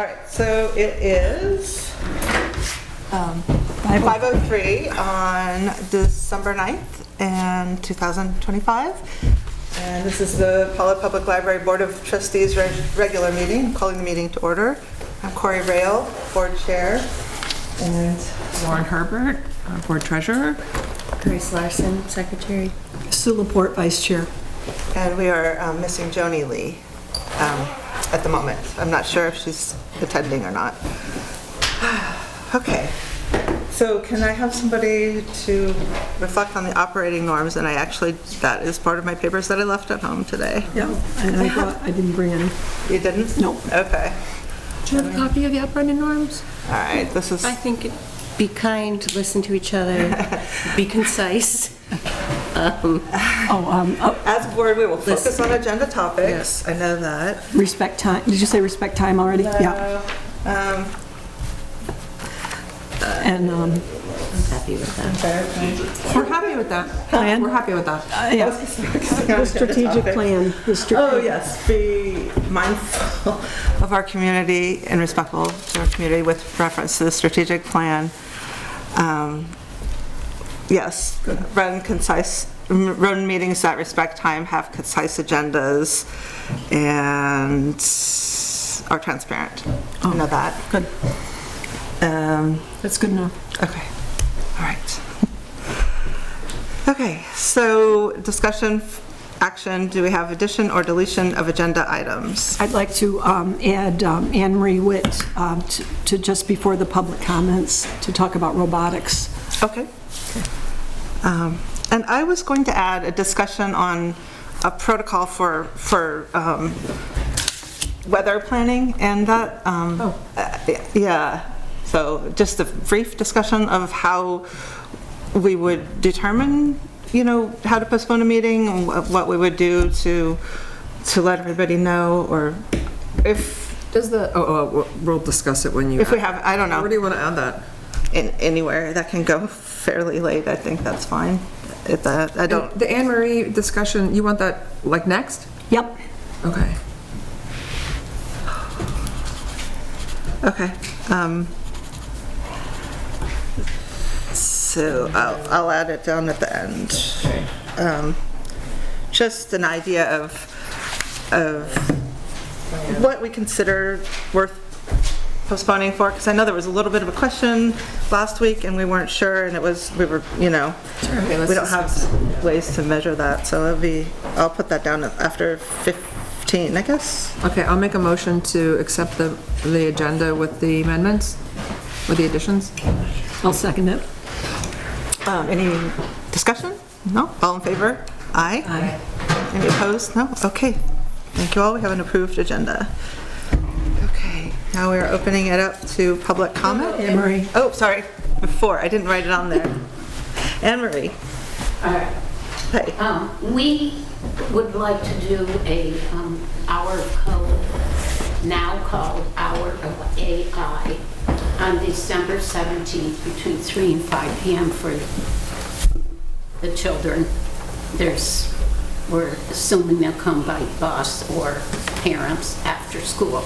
All right, so it is 5:03 on December 9th, and 2025. And this is the Pawlet Public Library Board of Trustees regular meeting, calling the meeting to order. I'm Corey Rail, board chair, and Lauren Herbert, board treasurer. Grace Larson, secretary. Sue Laporte, vice chair. And we are missing Joni Lee at the moment. I'm not sure if she's attending or not. Okay, so can I have somebody to reflect on the operating norms? And that is part of my papers that I left at home today. Yeah, and I didn't bring any. You didn't? No. Okay. Do you have a copy of the operating norms? All right, this is... I think be kind, listen to each other, be concise. As a board, we will focus on agenda topics. I know that. Respect time. Did you say respect time already? No. Yeah. And I'm happy with that. We're happy with that. Plan? We're happy with that. yeah, the strategic plan. Oh, yes, be mindful of our community and respectful to our community with reference to the strategic plan. Yes, run meetings that respect time, have concise agendas, and are transparent. I know that. Good. That's good enough. Okay, all right. Okay, so discussion, action, do we have addition or deletion of agenda items? I'd like to add Anne Marie Witt to just before the public comments to talk about robotics. Okay. And I was going to add a discussion on a protocol for weather planning, and that, yeah, so just a brief discussion of how we would determine, how to postpone a meeting, and what we would do to let everybody know, or if... Does the, we'll discuss it when you... If we have, I don't know. Where do you want to add that? Anywhere that can go fairly late, I think that's fine. I don't... The Anne Marie discussion, you want that like next? Yep. Okay. Okay. So I'll add it down at the end. Just an idea of what we consider worth postponing for, because I know there was a little bit of a question last week and we weren't sure, and we don't have ways to measure that, so I'll put that down after 15, I guess. Okay, I'll make a motion to accept the agenda with the amendments, with the additions. I'll second it. Any discussion? No? All in favor? Aye. Aye. Any opposed? No? Okay. Thank you all. We have an approved agenda. Okay. Now we're opening it up to public comment. Anne Marie. Oh, sorry. Before. I didn't write it on there. Anne Marie. All right. Hi. We would like to do a hour of code, now called Hour of AI, on December 17th between 3 and 5 p.m. for the children. We're assuming they'll come by bus or parents after school.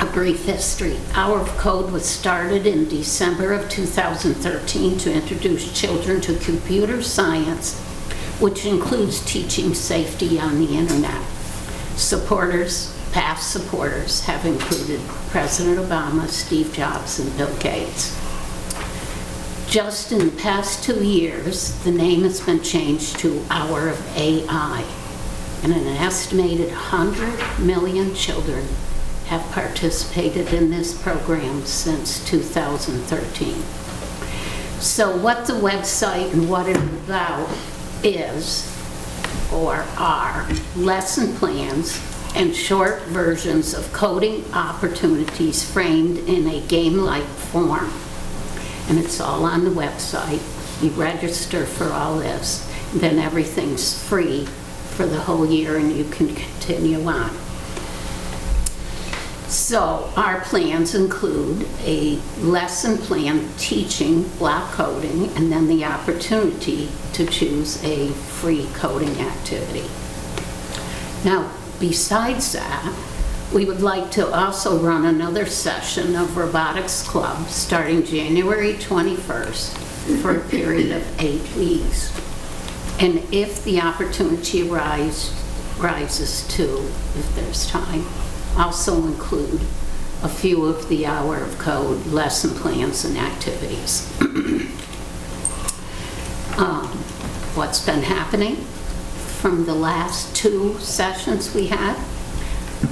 A brief history. Hour of Code was started in December of 2013 to introduce children to computer science, which includes teaching safety on the internet. Past supporters have included President Obama, Steve Jobs, and Bill Gates. Just in the past 2 years, the name has been changed to Hour of AI, and an estimated 100 million children have participated in this program since 2013. So what the website and what it's about is, or are, lesson plans and short versions of coding opportunities framed in a game-like form. And it's all on the website. You register for all this, then everything's free for the whole year and you can continue on. So our plans include a lesson plan teaching block coding, and then the opportunity to choose a free coding activity. Now, besides that, We would like to also run another session of Robotics Club starting January 21st for a period of 8 weeks. And if the opportunity rises to, if there's time, also include a few of the hour of code lesson plans and activities. What's been happening from the last 2 sessions we had,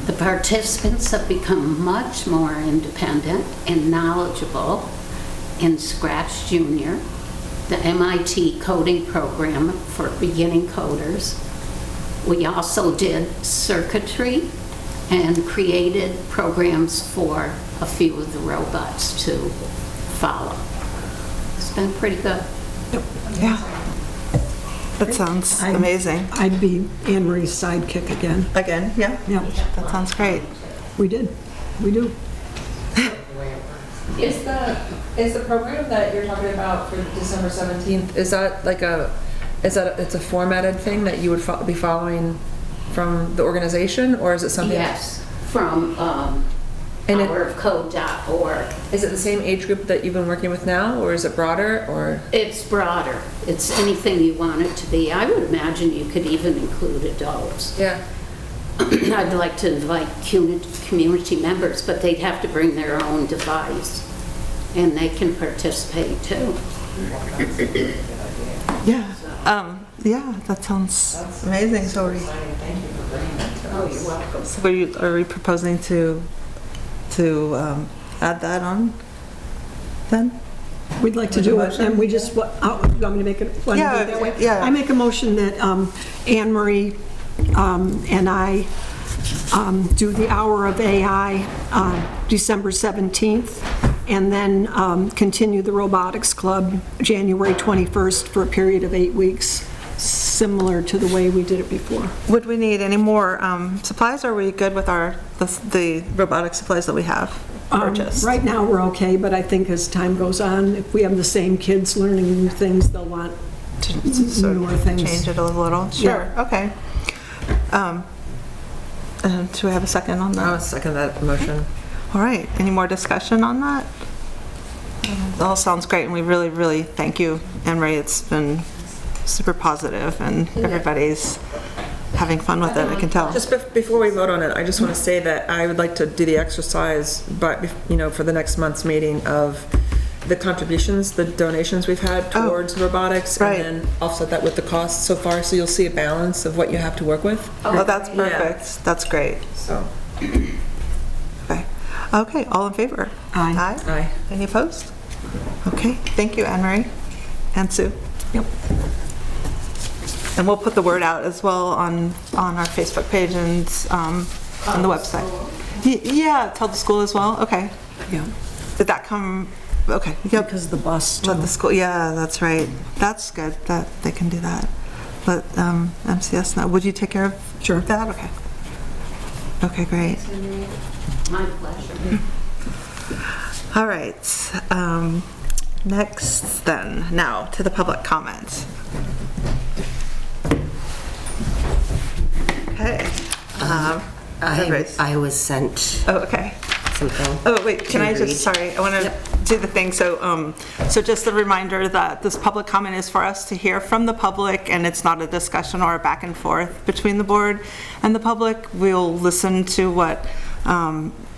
the participants have become much more independent and knowledgeable in Scratch Junior, the MIT coding program for beginning coders. We also did circuitry and created programs for a few of the robots to follow. It's been pretty good. Yeah. That sounds amazing. I'd be Anne Marie's sidekick again. Again, yeah? Yeah, That sounds great. we do. Is the program that you're talking about for December 17th, is that like it's a formatted thing that you would be following from the organization, or is it something? Yes, from hourofcode.org. Is it the same age group that you've been working with now, or is it broader, or? It's broader. It's anything you want it to be. I would imagine you could even include adults. Yeah. I'd like to invite community members, but they'd have to bring their own device, and they can participate too. Yeah. Yeah, that sounds amazing. So are You're welcome. are we proposing to add that on then? We'd like to do it, and we just, you want me to make it? Yeah, that way? yeah. I make a motion that Anne Marie and I do the hour of AI December 17th, and then continue the Robotics Club January 21st for a period of 8 weeks, similar to the way we did it before. Would we need any more supplies, or are we good with the robotic supplies that we have purchased? Right now, we're okay, but I think as time goes on, if we have the same kids learning new things, they'll want To sort newer of things. change it a little? Sure, okay. Do we have a second on I'll that? second that motion. All right, any more discussion on that? It all sounds great, and we really, really thank you, Anne Marie. It's been super positive, and everybody's having fun with it, I can tell. Just before we vote on it, I just want to say that I would like to do the exercise, but for the next month's meeting of the contributions, the donations we've had towards robotics, right. and then offset that with the costs so far, so you'll see a balance of what you have to work with. Oh, that's Yeah. perfect. That's great. So, Okay. Okay, all in favor? Aye. aye. Any opposed? Okay, thank you, Anne Marie and Sue. Yep. And we'll put the word out as well on our Facebook page and on the website. Yeah, tell the school as well? Okay. Yeah, Did that come, okay. Yep. because the bus, Let too. the school, yeah, that's right. That's good that they can do that. Let MCS know. Would you take care of Sure. that? Okay. Okay, great. My pleasure. All right. Next then, now to the public comment. Okay. everybody's- I was sent Oh, okay. something. Oh, wait, can I read. just, sorry, I want to do the thing. So just a reminder that this public comment is for us to hear from the public, and it's not a discussion or a back and forth between the board and the public. We'll listen to what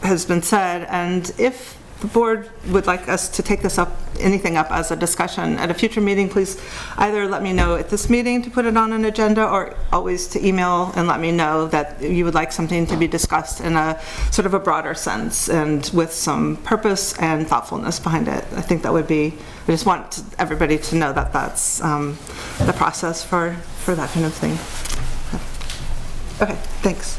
has been said, and if the board would like us to take this up, anything up as a discussion at a future meeting, please either let me know at this meeting to put it on an agenda, or always to email and let me know that you would like something to be discussed in a sort of a broader sense and with some purpose and thoughtfulness behind it. I think that would be, I just want everybody to know that that's the process for that kind of thing. Okay, thanks.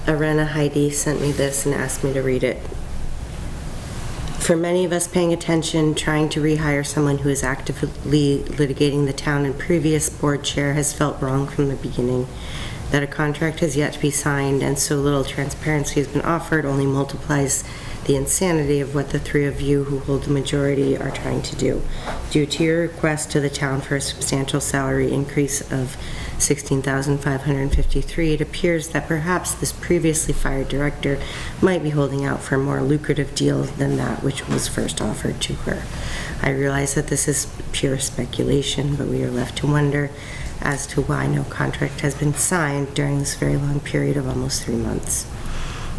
Arena Heidi sent me this and asked me to read it. For many of us paying attention, trying to rehire someone who is actively litigating the town and previous board chair has felt wrong from the beginning. That a contract has yet to be signed and so little transparency has been offered only multiplies the insanity of what the three of you who hold the majority are trying to do. Due to your request to the town for a substantial salary increase of $16,553, it appears that perhaps this previously fired director might be holding out for a more lucrative deal than that which was first offered to her. I realize that this is pure speculation, but we are left to wonder as to why no contract has been signed during this very long period of almost 3 months.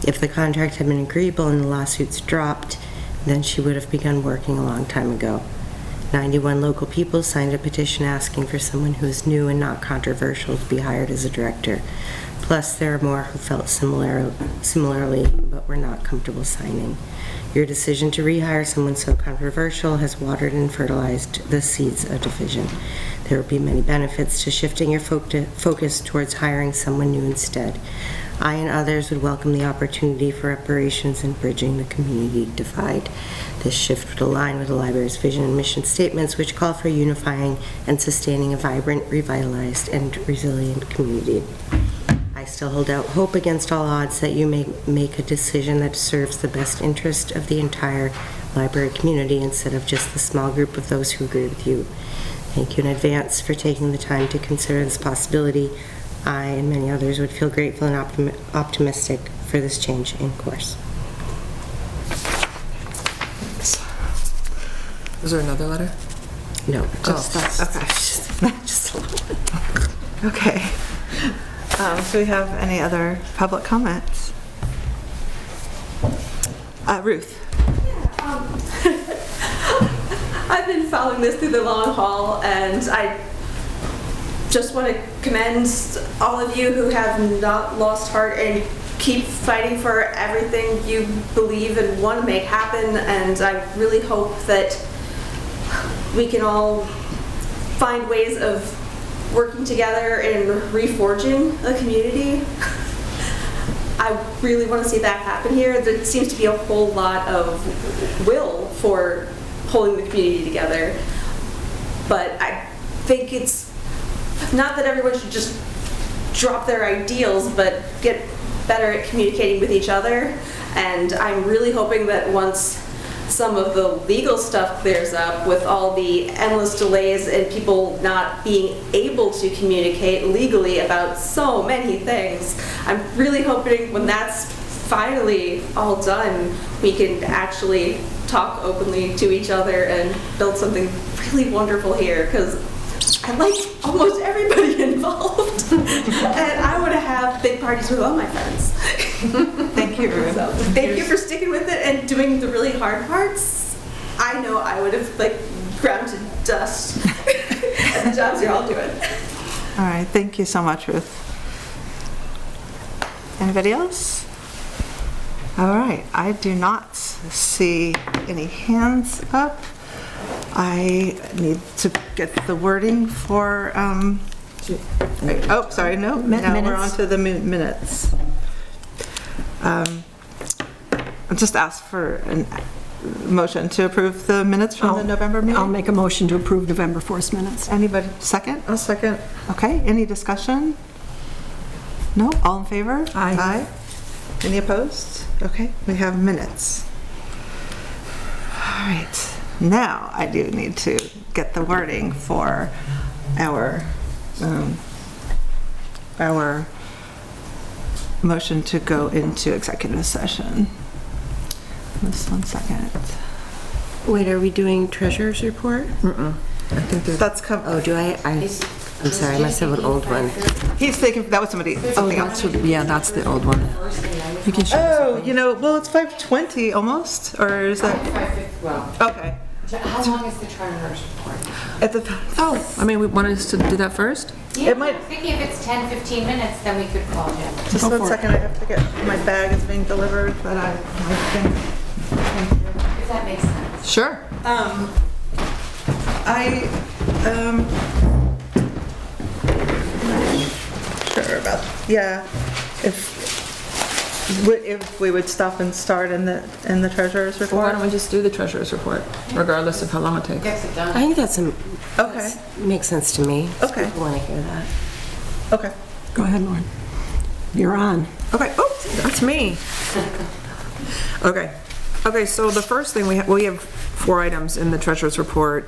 If the contract had been agreeable and the lawsuits dropped, then she would have begun working a long time ago. 91 local people signed a petition asking for someone who is new and not controversial to be hired as a director. Plus, there are more who felt similarly, but were not comfortable signing. Your decision to rehire someone so controversial has watered and fertilized the seeds of division. There will be many benefits to shifting your focus towards hiring someone new instead. I and others would welcome the opportunity for reparations and bridging the community divide. This shift would align with the library's vision and mission statements, which call for unifying and sustaining a vibrant, revitalized, and resilient community. I still hold out hope against all odds that you may make a decision that serves the best interest of the entire library community instead of just the small group of those who agree with you. Thank you in advance for taking the time to consider this possibility. I and many others would feel grateful and optimistic for this change in course. Is there another letter? No, just that's, okay. just a little bit. Okay. Do we have any other public comments? Ruth? I've been following this through the long haul, and I just want to commend all of you who have not lost heart and keep fighting for everything you believe and want to make happen. And I really hope that we can all find ways of working together and reforging a community. I really want to see that happen here. There seems to be a whole lot of will for holding the community together, but I think it's not that everyone should just drop their ideals, but get better at communicating with each other. And I'm really hoping that once some of the legal stuff clears up with all the endless delays and people not being able to communicate legally about so many things, I'm really hoping when that's finally all done, we can actually talk openly to each other and build something really wonderful here, because I like almost everybody involved. And I want to have big parties with all my friends. Thank you, Ruth. So, thank you for sticking with it and doing the really hard parts. I know I would have ground to dust at the jobs you're all doing. All right, thank you so much, Ruth. Anybody else? All right, I do not see any hands up. I need to get the wording for, oh, sorry, no, now we're on to the minutes. I'll just ask for a motion to approve the minutes from the November meeting. I'll make a motion to approve November 4th minutes. Anybody, second? I'll second. Okay, any discussion? No, all in favor? Aye. Any opposed? Okay, we have minutes. All right, now I do need to get the wording for our motion to go into executive session. Just 1 second. Wait, are we doing treasurer's report? I think there's... That's come. Oh, do I? I'm sorry, I must have an old one. He's thinking that was somebody. Oh, Something else. yeah, that's the old one. You can show Oh, you know, well, it's 5:20 almost, or is that? 5:50, well, Okay. how long is the treasurer's report? At the. Oh, I mean, we wanted us to do that first? Yeah, might- I'm thinking if it's 10, 15 minutes, then we could call Jim. Just Go 1 for it. second, I have to get, my bag is being delivered, but I think. If that makes sense. Sure. Sure about, yeah, if we would stop and start in the treasurer's Well, why report. don't we just do the treasurer's report, regardless of how long it takes? Gets it done. I think that's Okay, makes sense to me. Okay. People want to hear that. okay, Go ahead, Lauren. You're on. okay, oh, That's me. okay. Okay, so the first thing, we have 4 items in the treasurer's report.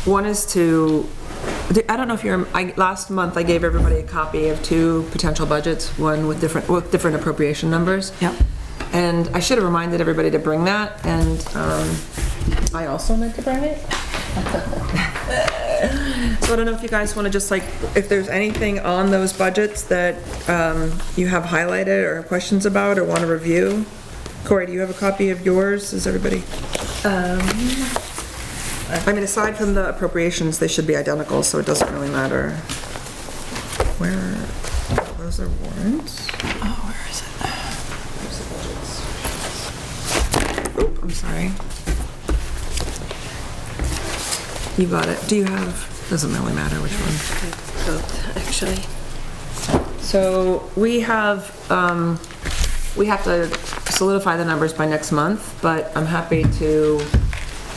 One is to, I don't know if last month I gave everybody a copy of 2 potential budgets, one with different appropriation numbers. Yep. And I should have reminded everybody to bring that, and I also meant to bring it. So I don't know if you guys want to just like, if there's anything on those budgets that you have highlighted or have questions about or want to review. Corey, do you have a copy of yours? Is everybody? I mean, aside from the appropriations, they should be identical, so it doesn't really matter. Where, those are warrants. Oh, where is it? Oop, I'm sorry. You got it. Do you have, doesn't really matter which one. Both, actually. So we have to solidify the numbers by next month, but I'm happy to,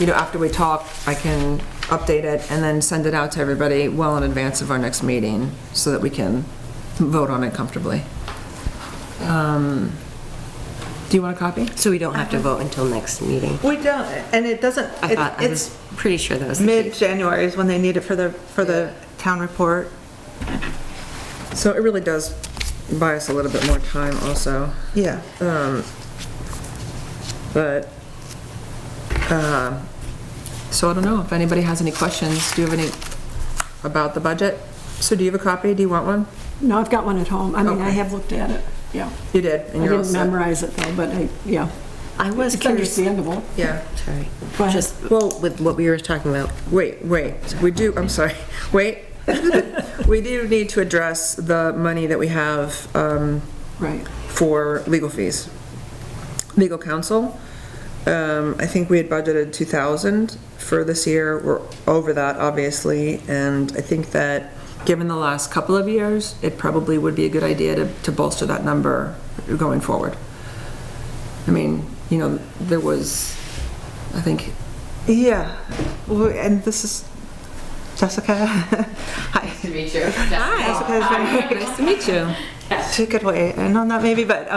after we talk, I can update it and then send it out to everybody well in advance of our next meeting so that we can vote on it comfortably. Do you want a copy? So we don't have to vote until next meeting? We don't, and it doesn't, I it's was pretty sure that was the case. mid-January is when they need it for the town report. So it really does buy us a little bit more time also. Yeah. But, so I don't know if anybody has any questions. Do you have any about the budget? So do you have a copy? Do you want one? No, I've got one at home. I mean, I Okay. have looked at it, yeah. You did, and I you're all didn't set. memorize it though, but yeah. I was It's curious. understandable. Yeah. Sorry. Go ahead. Just, well, with what we were talking about. Wait, we do, I'm sorry, wait. We do need to address the money that we have Right. for legal fees. Legal counsel, I think we had budgeted 2,000 for this year. We're over that, obviously, and I think that given the last couple of years, it probably would be a good idea to bolster that number going forward. I mean, there was, I think. Yeah, well, and this is Jessica. Hi. Nice to meet you. Jessica's very Nice to meet you. She could wait and on that maybe, but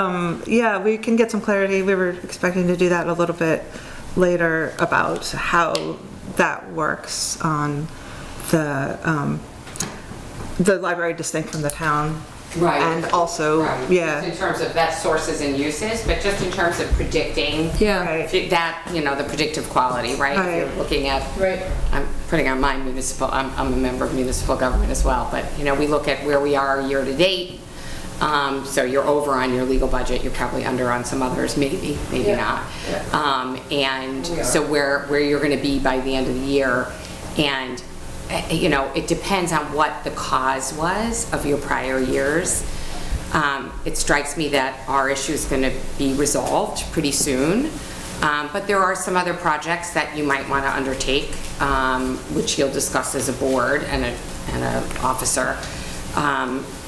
yeah, we can get some clarity. We were expecting to do that a little bit later about how that works on the library distinct from the town. Right. And also, Right. yeah. Just in terms of that sources and uses, but just in terms of predicting. Yeah. Right. That, the predictive quality, right? If Right. you're looking at. Right. I'm putting on my municipal, I'm a member of municipal government as well, but, we look at where we are year to date. So you're over on your legal budget, you're probably under on some others, maybe not. And so where you're gonna be by the end of the year, and it depends on what the cause was of your prior years. It strikes me that our issue is gonna be resolved pretty soon. But there are some other projects that you might wanna undertake, which you'll discuss as a board and an officer.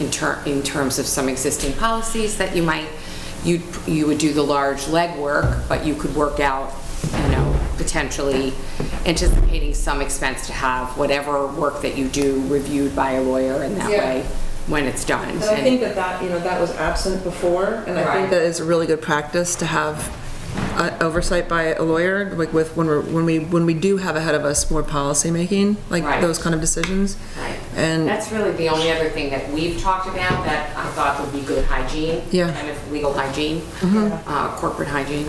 In terms of some existing policies that you would do the large legwork, but you could work out, potentially anticipating some expense to have whatever work that you do reviewed by a lawyer in that way when it's done. And I think that was absent before, and I Right. think that is a really good practice to have oversight by a lawyer, like when we do have ahead of us more policy making, like Right. those kind of decisions. Right. And That's really the only other thing that we've talked about that I thought would be good hygiene. Yeah. Kind of legal hygiene, corporate hygiene.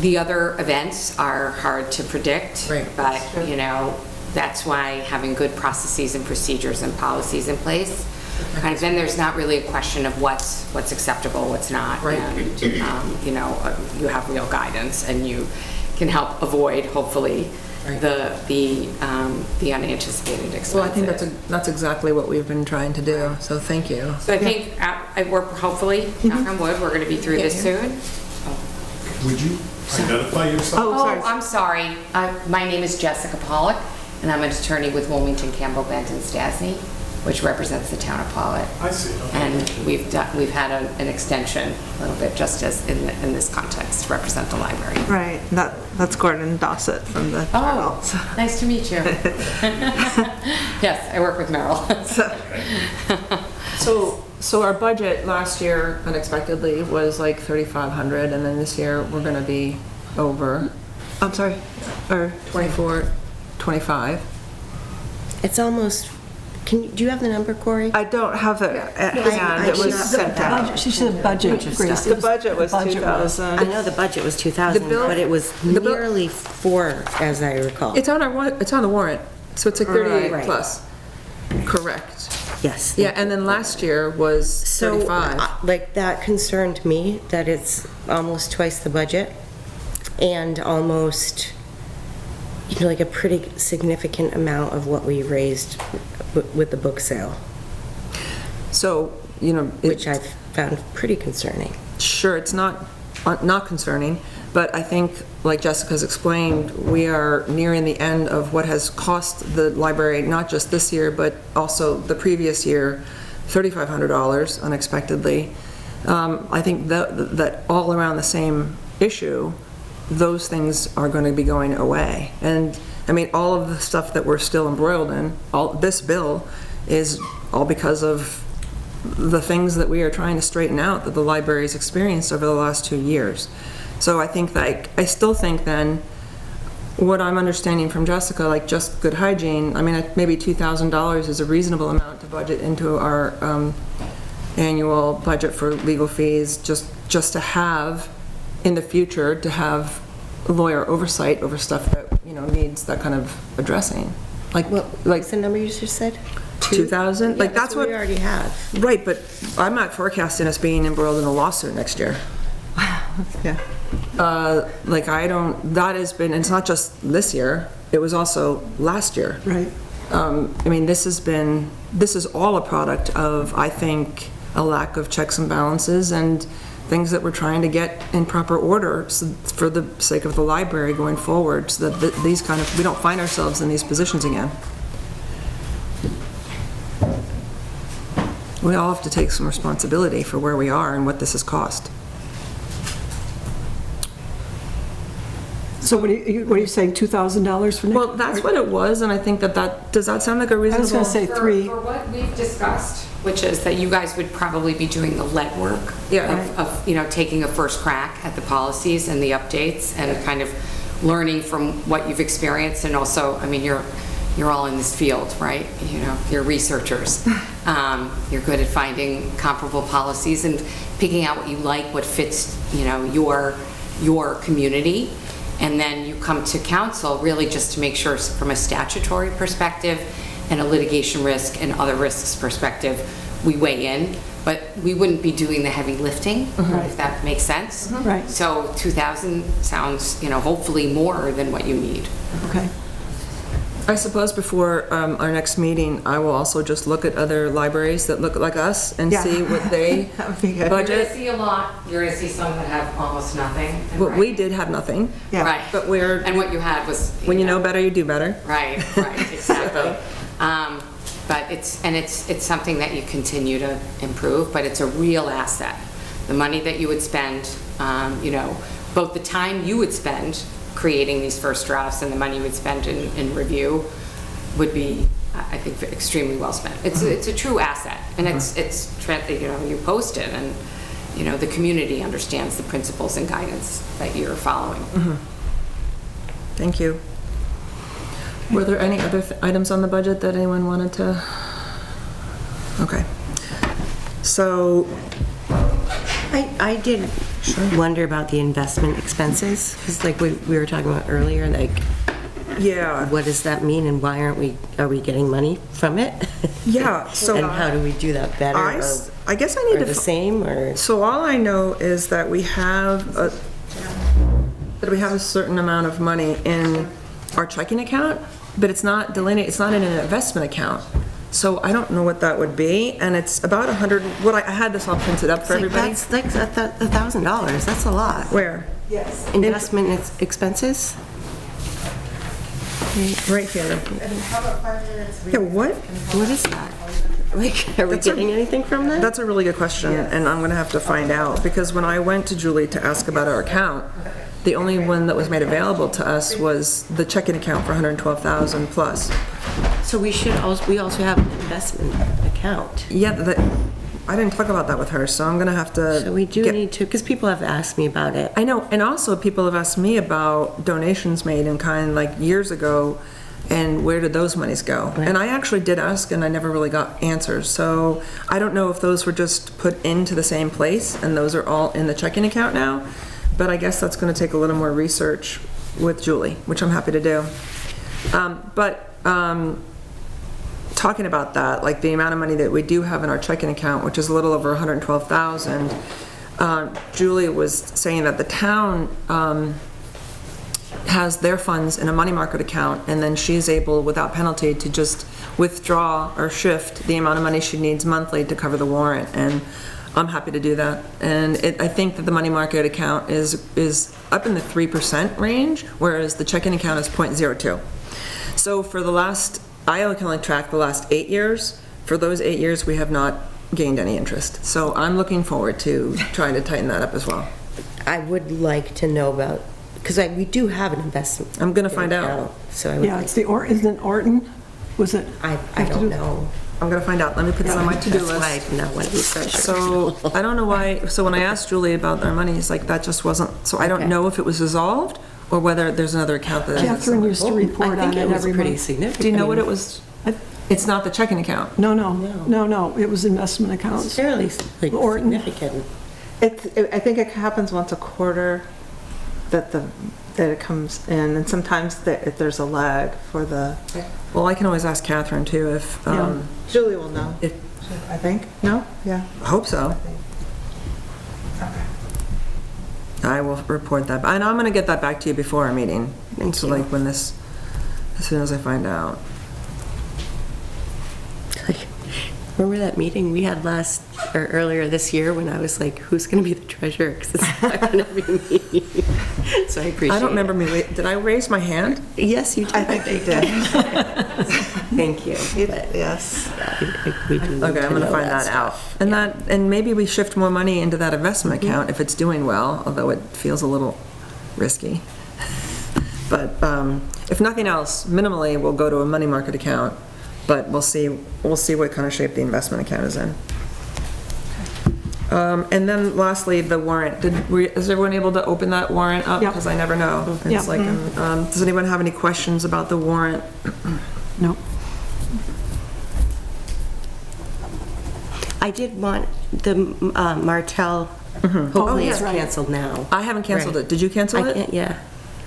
The other events are hard to predict. Right. But, that's why having good processes and procedures and policies in place, kind of, then there's not really a question of what's acceptable, what's not. Right. And, you have real guidance and you can help avoid, hopefully, Right. the unanticipated expenses. well, I think that's exactly what we've been trying to do. So thank you. So I think, we're hopefully, knock on wood, we're going to be through this soon. Would you identify yourself? Oh, sorry. I'm sorry. My name is Jessica Pollock, and I'm an attorney with Wilmington, Campbell, Benton, Stasny, which represents the town of Pawlet. I see. Okay. And we've had an extension a little bit, just as in this context, to represent the library. Right, that's Gordon Dossett from the Journal. Oh, nice to meet you. Yes, I work with Merrill. So So our budget last year unexpectedly was like 3,500, and then this year we're gonna be over, I'm sorry, or 24, 25. It's almost, do you have the number, Corey? I don't have it at hand. I It was did not sent put that. out. She said budget, Grace. The budget was I 2,000. know the budget was 2,000, The bill- but it was the bill- nearly 4, as I recall. It's on it's on the warrant, so it's like 38 Right. plus. Correct. Yes. Yeah, and then last year was So, 35. like, that concerned me, that it's almost twice the budget, and almost, you know, like a pretty significant amount of what we raised with the book sale, So, you know, which I've found pretty concerning. sure, it's not concerning, but I think, like Jessica's explained, we are nearing the end of what has cost the library, not just this year, but also the previous year, $3,500 unexpectedly. I think that all around the same issue, those things are going to be going away. And, I mean, all of the stuff that we're still embroiled in, this bill is all because of the things that we are trying to straighten out that the library's experienced over the last 2 years. So I think that, I still think then, what I'm understanding from Jessica, like just good hygiene, I mean, maybe $2,000 is a reasonable amount to budget into our annual budget for legal fees, just to have, in the future, to have lawyer oversight over stuff that, you know, needs that kind of addressing. Like, What's the number you just said? 2,000? Like, that's what we already have. Right, but I'm not forecasting us being embroiled in a lawsuit next year. Yeah. Like, that has been, it's not just this year, it was also last year. Right. I mean, this is all a product of, I think, a lack of checks and balances and things that we're trying to get in proper order for the sake of the library going forward, so that these kind of, we don't find ourselves in these positions again. We all have to take some responsibility for where we are and what this has cost. So what are you saying, $2,000 for next? Well, that's what it was, and I think does that sound like a reasonable? I was going to say 3. For what we've discussed, which is that you guys would probably be doing the legwork Yeah. of, you know, taking a first crack at the policies and the updates and kind of learning from what you've experienced, and also, I mean, you're all in this field, right? You know, you're researchers. You're good at finding comparable policies and picking out what you like, what fits, you know, your community. And then you come to council really just to make sure from a statutory perspective and a litigation risk and other risks perspective, we weigh in, but we wouldn't be doing the heavy lifting, if that makes sense. Right. So 2,000 sounds, you know, hopefully more than what you need. Okay. I suppose before our next meeting, I will also just look at other libraries that look like us and Yeah. see what they That would be good. You're gonna budget. see a lot, you're gonna see some that have almost nothing. and What we right- did have nothing, Yeah. Right. but we're, And what you had was. when you know better, you do better. Right, exactly. But it's something that you continue to improve, but it's a real asset. The money that you would spend, you know, both the time you would spend creating these first drafts and the money you would spend in review would be, I think, extremely well spent. It's a true asset, and it's you know, you post it, and you know, the community understands the principles and guidance that you're following. Thank you. Were there any other items on the budget that anyone wanted to? Okay. So, I did wonder about the investment expenses, because like we were talking about earlier, like, yeah. what does that mean, and why are we getting money from it? Yeah, so And how do we do that better, I guess I need or to. the same, or? So all I know is that we have a certain amount of money in our checking account, but it's not delineated, it's not in an investment account. So I don't know what that would be, and it's about 100, I had this all printed up for everybody. That's like $1,000, that's a lot. Where? Investment expenses? Right here. Yeah, what? What is that? Like, are we getting anything from that? That's a really good question, and I'm gonna have to find out, because when I went to Julie to ask about our account, the only one that was made available to us was the checking account for 112,000 plus. So we also have an investment account. Yeah, I didn't talk about that with her, so I'm gonna have to. So we do get- need to, because people have asked me about it. I know, and also people have asked me about donations made in kind like years ago, and where did those monies go? Right. And I actually did ask, and I never really got answers, so I don't know if those were just put into the same place, and those are all in the checking account now, but I guess that's gonna take a little more research with Julie, which I'm happy to do. Talking about that, like the amount of money that we do have in our checking account, which is a little over 112,000, Julie was saying that the town has their funds in a money market account, and then she's able, without penalty, to just withdraw or shift the amount of money she needs monthly to cover the warrant, and I'm happy to do that. And I think that the money market account is up in the 3% range, whereas the checking account is 0.02. So for the last, I can only track the last 8 years. For those 8 years, we have not gained any interest. So I'm looking forward to trying to tighten that up as well. I would like to know about, because we do have an investment. I'm gonna find out. account, So I would Yeah, like, it's isn't it Orton? Was it? I have to don't do- know. I'm gonna find out. Let me put this on my to-do That's why list. I not want to be pressured. So, I don't know why, so when I asked Julie about our money, it's like, that just wasn't, so I don't Okay. know if it was dissolved, or whether there's another account that. Catherine used to report I on think it it was every pretty month. significant. Do you know what it was? I- It's not the checking account. No, it was investment It's accounts. fairly like, Orton. significant. I think it happens once a quarter that it comes in, and sometimes if there's a lag for the, Well, I can always ask Catherine too if, Julie will know, if, I think. No? Yeah. I hope so. I will report that, and I'm gonna get that back to you before our meeting. So like when this, as soon as I find out. Remember that meeting we had earlier this year when I was like, who's going to be the treasurer? Because it's not going to be me. So I appreciate it. I don't remember did I raise my hand? Yes, you did. I think you did. Thank you. But Yes. we do need Okay, to I'm gonna know find that out. And and maybe we shift more money into that investment account if it's doing well, although it feels a little risky. But if nothing else, minimally, we'll go to a money market account, but we'll see what kind of shape the investment account is in. And then lastly, the warrant. Is everyone able to open that warrant up? Yep. Because I never know. Yep. It's like, does anyone have any questions about the warrant? No. I did want the Martell, hopefully Oh, it's that's right. canceled now. I haven't canceled Right. it. Did you cancel I it? can't, yeah.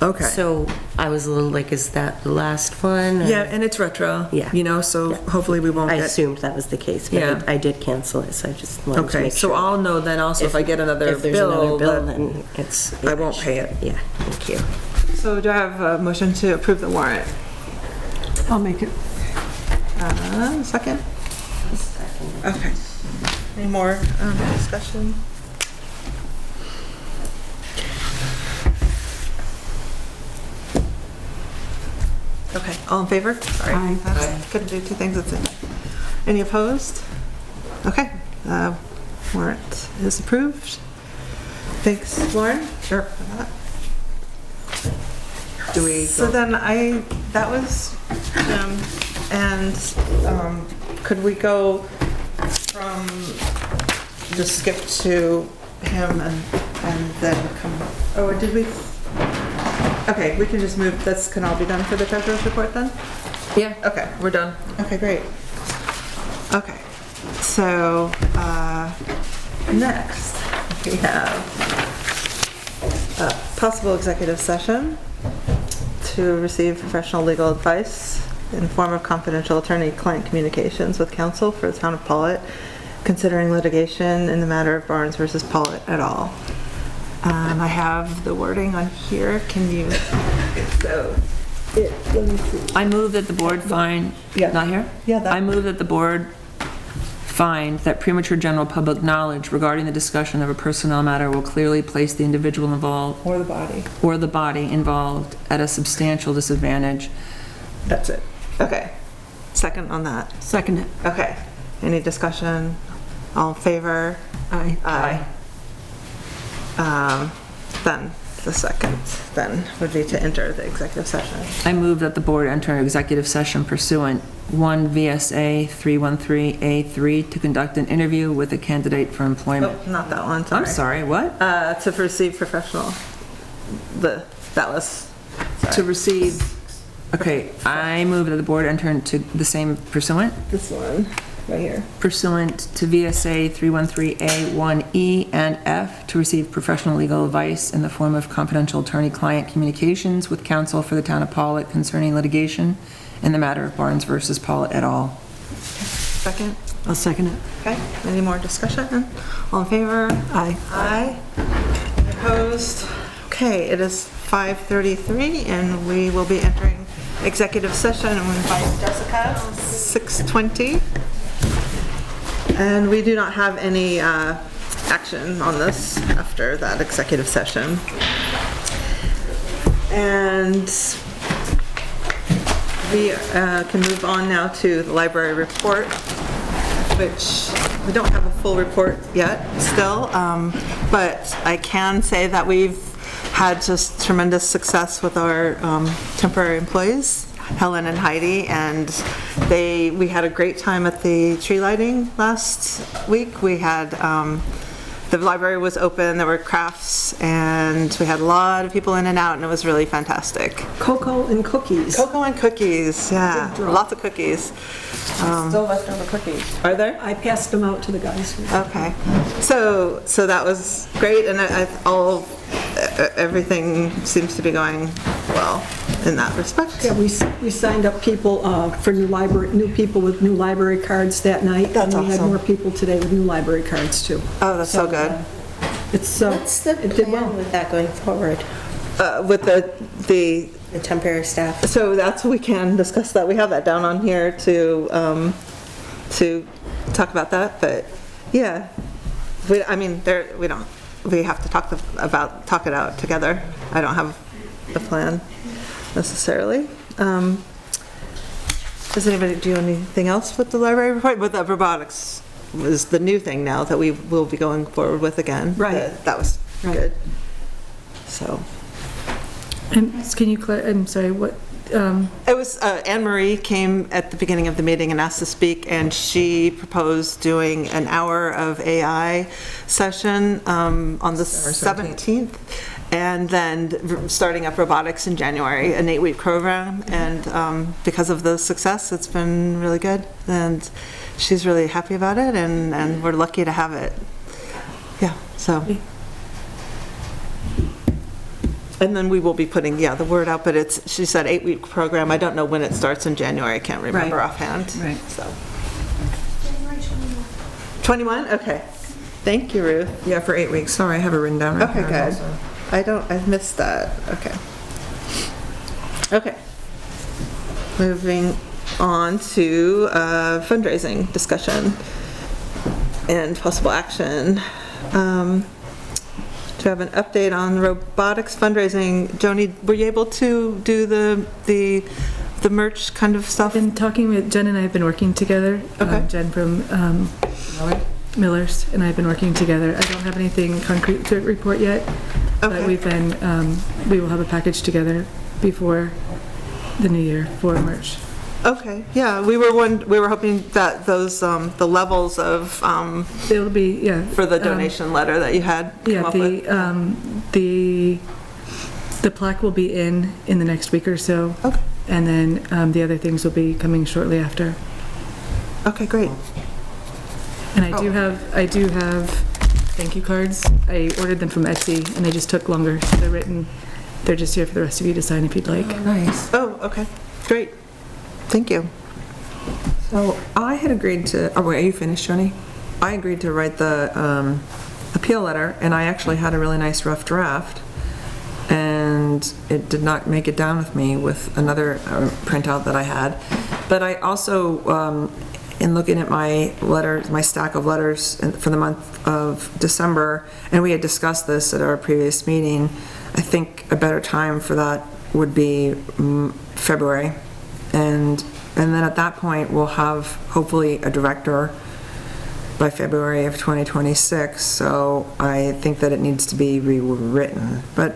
Okay. So I was a little like, is that the last one? or- Yeah, and it's retro. Yeah. You know, so Yeah. hopefully we won't I get. assumed that was the case, but Yeah. I did cancel it, so I just wanted to Okay, make so sure. I'll know then also if I get another If there's another bill, bill, that then it's. I won't pay it. Yeah, thank you. So do I have a motion to approve the warrant? I'll make it. Second? Okay. Any more discussion? Okay, all in favor? Sorry. Aye. Couldn't do two things at the same time. Any opposed? Okay, warrant is approved. Thanks, Lauren. Sure. Do we? So then that was, and could we go from, just skip to him and then come, or did we? Okay, we can just move, this can all be done for the treasurer's report then? Yeah, Okay, we're done. okay, great. Okay, so, next, we have a possible executive session to receive professional legal advice in form of confidential attorney-client communications with counsel for the town of Pawlet, considering litigation in the matter of Barnes versus Pawlet et al. I have the wording on here, can you, so, let me see. I move that the board find, Yeah. not here? Yeah, that- I move that the board find that premature general public knowledge regarding the discussion of a personnel matter will clearly place the individual involved Or the body. or the body involved at a substantial disadvantage. That's it. Okay. Second on that. Second it. Okay. Any discussion? All in favor? Aye. Aye. Then, the second then would be to enter the executive session. I move that the board enter an executive session pursuant 1 VSA 313A3 to conduct an interview with a candidate for employment. Oh, not that one, sorry. I'm sorry, what? To receive professional, that was, To receive, okay, I move that the board enter into the same pursuant this one, right here. pursuant to VSA 313A1E and F to receive professional legal advice in the form of confidential attorney-client communications with counsel for the town of Pawlet concerning litigation in the matter of Barnes versus Pawlet et al. Second? I'll second it. Okay, any more discussion? All in favor? Aye. Aye. Opposed? Okay, it is 5:33 and we will be entering executive session and we invite Jessica, 6:20. And we do not have any action on this after that executive session. And we can move on now to the library report, which we don't have a full report yet still, but I can say that we've had just tremendous success with our temporary employees, Helen and Heidi, and we had a great time at the tree lighting last week. We had, the library was open, there were crafts, and we had a lot of people in and out, and it was really fantastic. Cocoa and cookies. Cocoa and cookies, yeah, Good draw. lots of cookies. Still leftover cookies. Are there? I passed them out to the guys. Okay, so that was great, and everything seems to be going well in that respect. Yeah, we signed up people for new people with new library cards that night. That's And we had awesome. more people today with new library cards too. Oh, that's so good. What's the it did well. plan with that going forward? With the The temporary staff? so that's, we can discuss that. We have that down on here to talk about that, but yeah. We have to talk it out together. I don't have a plan necessarily. Does anybody do anything else with the library report? With the robotics is the new thing now that we will be going forward with again. Right. That was Right. good. So. And can you, I'm sorry, what, It was, Anne Marie came at the beginning of the meeting and asked to speak, and she proposed doing an hour of AI session on the 17th, and then starting up robotics in January, an 8-week program, and because of the success, it's been really good, and she's really happy about it, and we're lucky to have it. Yeah, so. And then we will be putting, the word out, but she said 8-week program. I don't know when it starts in January. I can't remember Right. offhand. Right. So. 21? Okay. Thank you, Ruth. Yeah, for 8 weeks. Sorry, I have it written down right Okay, here good. also. I missed that. Okay. Okay. Moving on to fundraising discussion and possible action. To have an update on robotics fundraising. Joni, were you able to do the merch kind of stuff? been talking with, Jen and I have been working together. Okay. Jen from Miller's and I have been working together. I don't have anything concrete to report yet, but Okay. we've been, we will have a package together before the new year for merch. Okay, yeah, we were hoping that those, the levels of, It'll be, yeah. for the donation letter that you had come Yeah, up with. the plaque will be in the next week or so. Okay. And then the other things will be coming shortly after. Okay, great. And I do have thank you cards. I ordered them from Etsy and they just took longer. They're written. They're just here for the rest of you to sign if you'd like. Nice. Oh, okay, great. Thank you. So I had agreed to, oh wait, are you finished, Joni? I agreed to write the appeal letter, and I actually had a really nice rough draft, and it did not make it down with me with another printout that I had. But I also, in looking at my letters, my stack of letters for the month of December, and we had discussed this at our previous meeting, I think a better time for that would be February. And then at that point, we'll have hopefully a director by February of 2026, so I think that it needs to be rewritten. But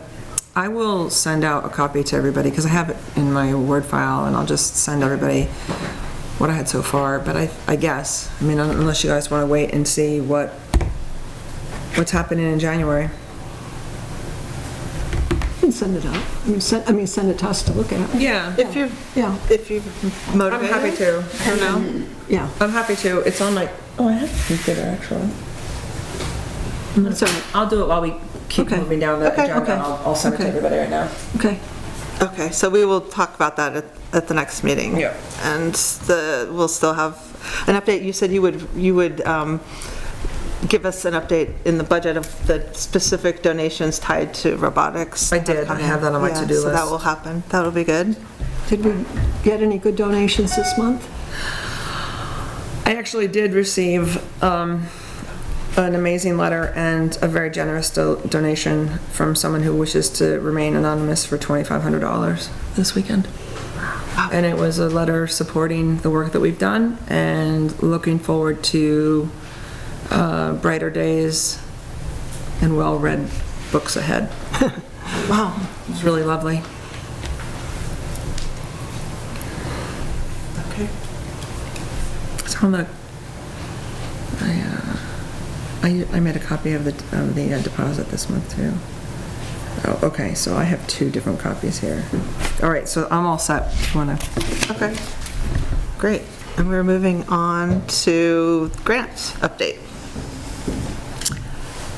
I will send out a copy to everybody, because I have it in my Word file, and I'll just send everybody what I had so far, but I guess, I mean, unless you guys want to wait and see what's happening in January. You can send it out. Send it to us to look at. Yeah. If you're I'm motivated. happy to. I don't know. Yeah. I'm happy to. It's on my, I have a computer, actually. That's all right. I'll do it while we keep Okay. moving down the Okay, agenda. okay. I'll send it to Okay. everybody right now. Okay. Okay, so we will talk about that at the next meeting. Yeah. And we'll still have an update. You said you would give us an update in the budget of the specific donations tied to robotics. I did. I have that on my Yeah, to-do So that list. will happen. That'll be good. Did we get any good donations this month? I actually did receive an amazing letter and a very generous donation from someone who wishes to remain anonymous for $2,500 this weekend. And it was a letter supporting the work that we've done and looking forward to brighter days and well-read books ahead. Wow. It was really lovely. Okay. So I made a copy of the deposit this month too. Oh, okay, so I have 2 different copies here. All right, so I'm all set. If you wanna? Okay. Great. And we're moving on to grant update.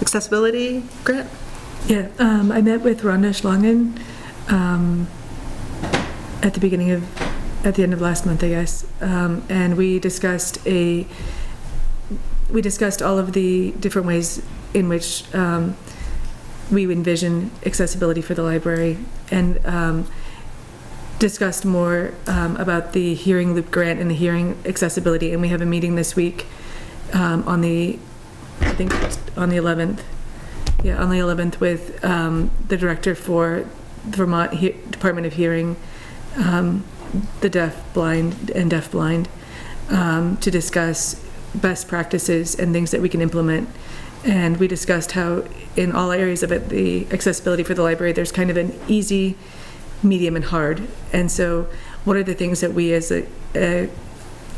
Accessibility grant? Yeah, I met with Rhonda Schlangen at the end of last month, I guess, and we discussed all of the different ways in which we envision accessibility for the library, and discussed more about the hearing loop grant and the hearing accessibility. And we have a meeting this week on the 11th. Yeah, on the 11th with the director for the Vermont Department of Hearing, the deaf-blind and deaf-blind, to discuss best practices and things that we can implement. And we discussed how in all areas of it, the accessibility for the library, there's kind of an easy, medium, and hard. And so what are the things that we as a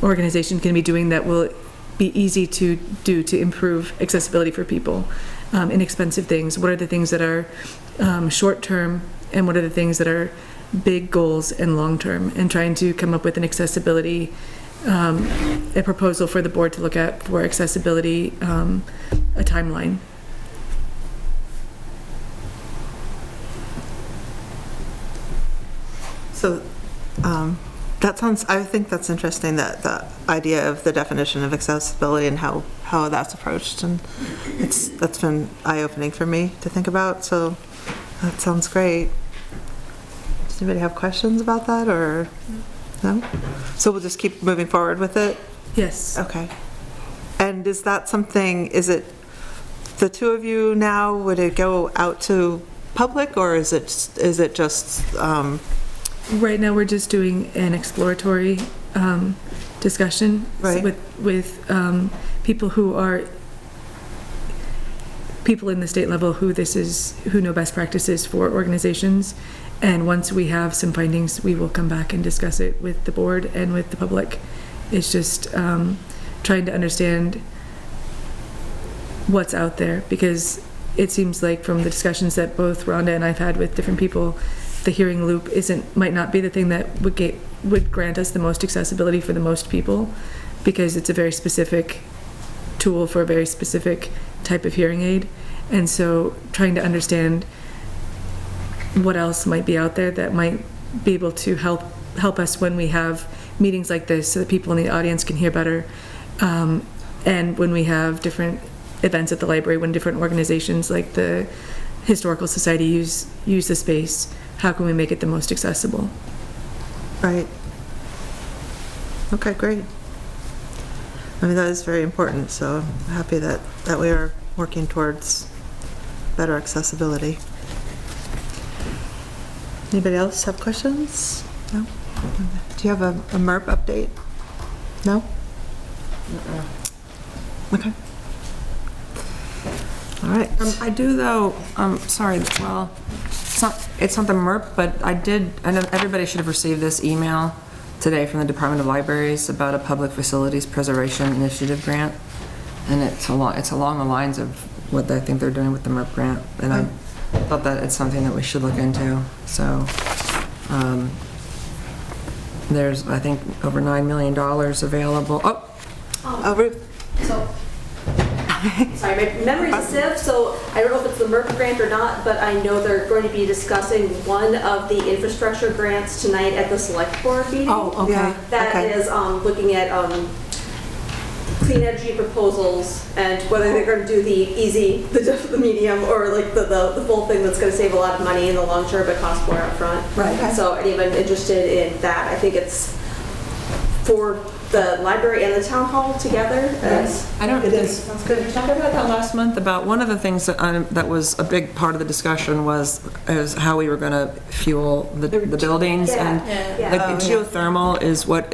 organization can be doing that will be easy to do to improve accessibility for people? Inexpensive things. What are the things that are short-term, and what are the things that are big goals and long-term? And trying to come up with an accessibility, a proposal for the board to look at for accessibility, a timeline. So I think that's interesting, that the idea of the definition of accessibility and how that's approached, and that's been eye-opening for me to think about, so that sounds great. Does anybody have questions about that, or no? So we'll just keep moving forward with it? Yes. Okay. And is that something, is it the 2 of you now, would it go out to public, or is it just Right now, we're just doing an exploratory discussion Right. with people in the state level who know best practices for organizations. And once we have some findings, we will come back and discuss it with the board and with the public. It's just trying to understand what's out there, because it seems like from the discussions that both Rhonda and I've had with different people, the hearing loop might not be the thing that would grant us the most accessibility for the most people, because it's a very specific tool for a very specific type of hearing aid. And so trying to understand what else might be out there that might be able to help us when we have meetings like this, so that people in the audience can hear better, and when we have different events at the library, when different organizations like the Historical Society use the space, how can we make it the most accessible? Right. Okay, great. I mean, that is very important, so I'm happy that we are working towards better accessibility. Anybody else have questions? No? Do you have a MERP update? No? Okay. All right. I do though, sorry, well, it's not the MERP, but I know everybody should have received this email today from the Department of Libraries about a Public Facilities Preservation Initiative grant. And it's along the lines of what I think they're doing with the MERP grant. And I thought that it's something that we should look into. So there's, I think, over $9 million available. Oh, Ruth. So, sorry, my memory's a sieve, so I don't know if it's the MERP grant or not, but I know they're going to be discussing one of the infrastructure grants tonight at the select board meeting. Oh, okay. Yeah. That Okay. is looking at clean energy proposals and whether they're going to do the easy, the medium, or like the full thing that's going to save a lot of money in the long term but cost more up front. Right. So anyone interested in that, I think it's for the library and the town hall together. I don't. It is. Sounds good. We talked about that last month. About one of the things that was a big part of the discussion was how we were going to fuel the buildings, and like the geothermal is what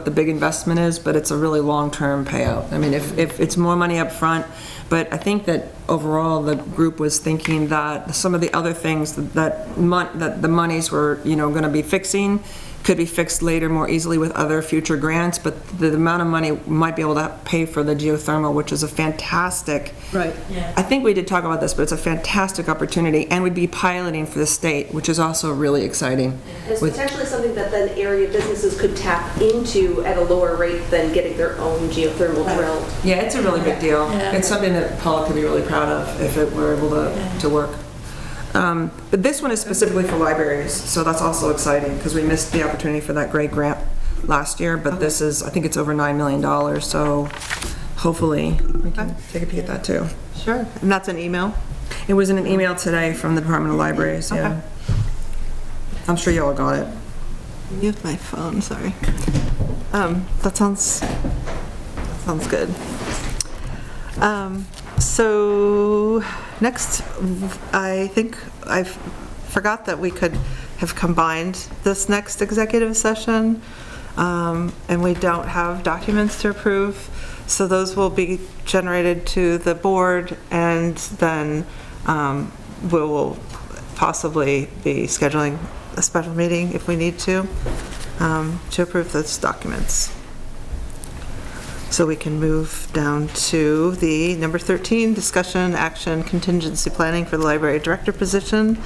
the big investment is, but it's a really long-term payout. I mean, if it's more money up front, but I think that overall the group was thinking that some of the other things that the monies were going to be fixing could be fixed later more easily with other future grants, but the amount of money might be able to pay for the geothermal, which is a fantastic. Right. I think we did talk about this, but it's a fantastic opportunity, and we'd be piloting for the state, which is also really exciting. It's potentially something that then area businesses could tap into at a lower rate than getting their own geothermal drilled. Yeah, it's a really big deal. It's something that Paula could be really proud of if it were able to work. But this one is specifically for libraries, so that's also exciting because we missed the opportunity for that great grant last year, but this is, I think it's over $9 million, so hopefully we can take a peek at that too. Sure. And that's an email? It was in an email today from the Department of Libraries, yeah. Okay. I'm sure you all got it. Use my phone, sorry. That sounds good. So next, I think I forgot that we could have combined this next executive session, and we don't have documents to approve, so those will be generated to the board, and then we will possibly be scheduling a special meeting if we need to approve those documents. So we can move down to the number 13, discussion, action, contingency planning for the library director position.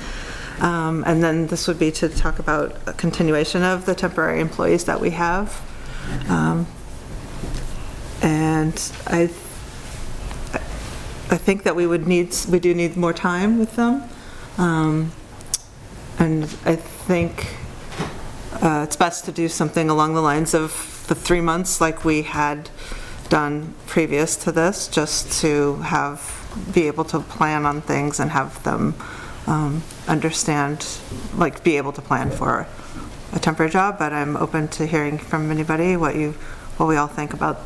And then this would be to talk about a continuation of the temporary employees that we have. And I think that we do need more time with them. And I think it's best to do something along the lines of the 3 months like we had done previous to this, just to be able to plan on things and have them understand, like be able to plan for a temporary job. But I'm open to hearing from anybody what we all think about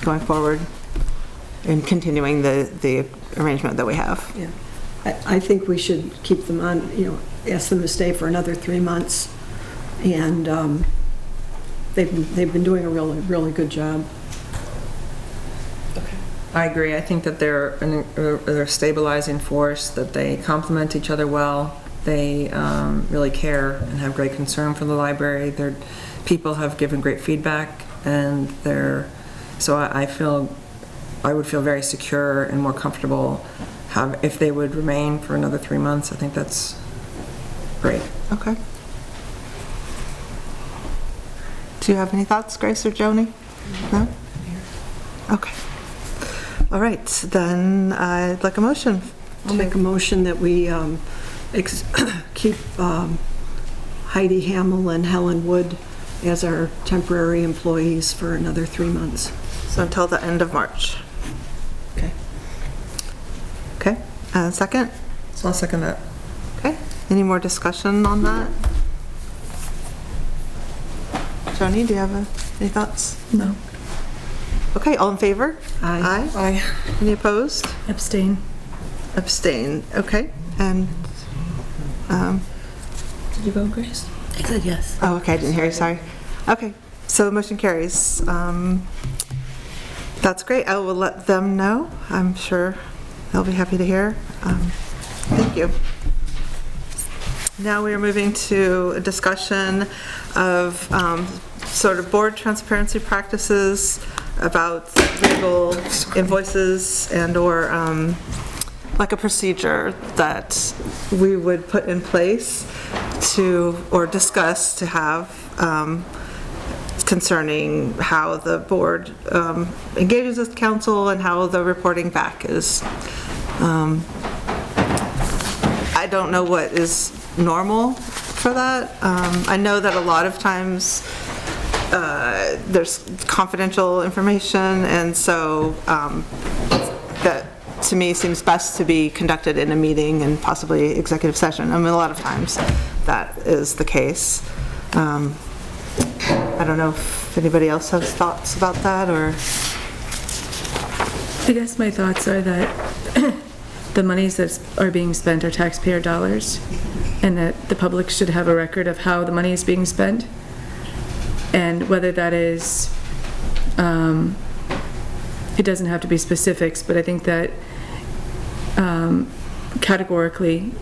going forward and continuing the arrangement that we have. Yeah. I think we should keep them on, ask them to stay for another 3 months. And they've been doing a really, really good job. I agree. I think that they're a stabilizing force, that they complement each other well. They really care and have great concern for the library. Their people have given great feedback, and so I would feel very secure and more comfortable if they would remain for another 3 months. I think that's great. Okay. Do you have any thoughts, Grace or Joni? No? Okay. All right, then I'd like a motion. I'll make a motion that we keep Heidi Hamill and Helen Wood as our temporary employees for another 3 months. So until the end of March. Okay. Okay, second? So I'll second that. Okay, any more discussion on that? Joni, do you have any thoughts? No. Okay, all in favor? Aye. Aye. Any opposed? Abstain. Abstain, okay. And, Did you vote, Grace? I said yes. oh, okay, I didn't hear you, sorry. Okay, so motion carries. That's great, I will let them know. I'm sure they'll be happy to hear. Thank you. Now we are moving to a discussion of sort of board transparency practices about legal invoices and/or like a procedure that we would put in place to, or discuss to have concerning how the board engages with council and how the reporting back is. I don't know what is normal for that. I know that a lot of times there's confidential information, and so that to me seems best to be conducted in a meeting and possibly executive session. I mean, a lot of times that is the case. I don't know if anybody else has thoughts about that, or... I guess my thoughts are that the monies that are being spent are taxpayer dollars, and that the public should have a record of how the money is being spent, and whether that is, it doesn't have to be specifics, but I think that categorically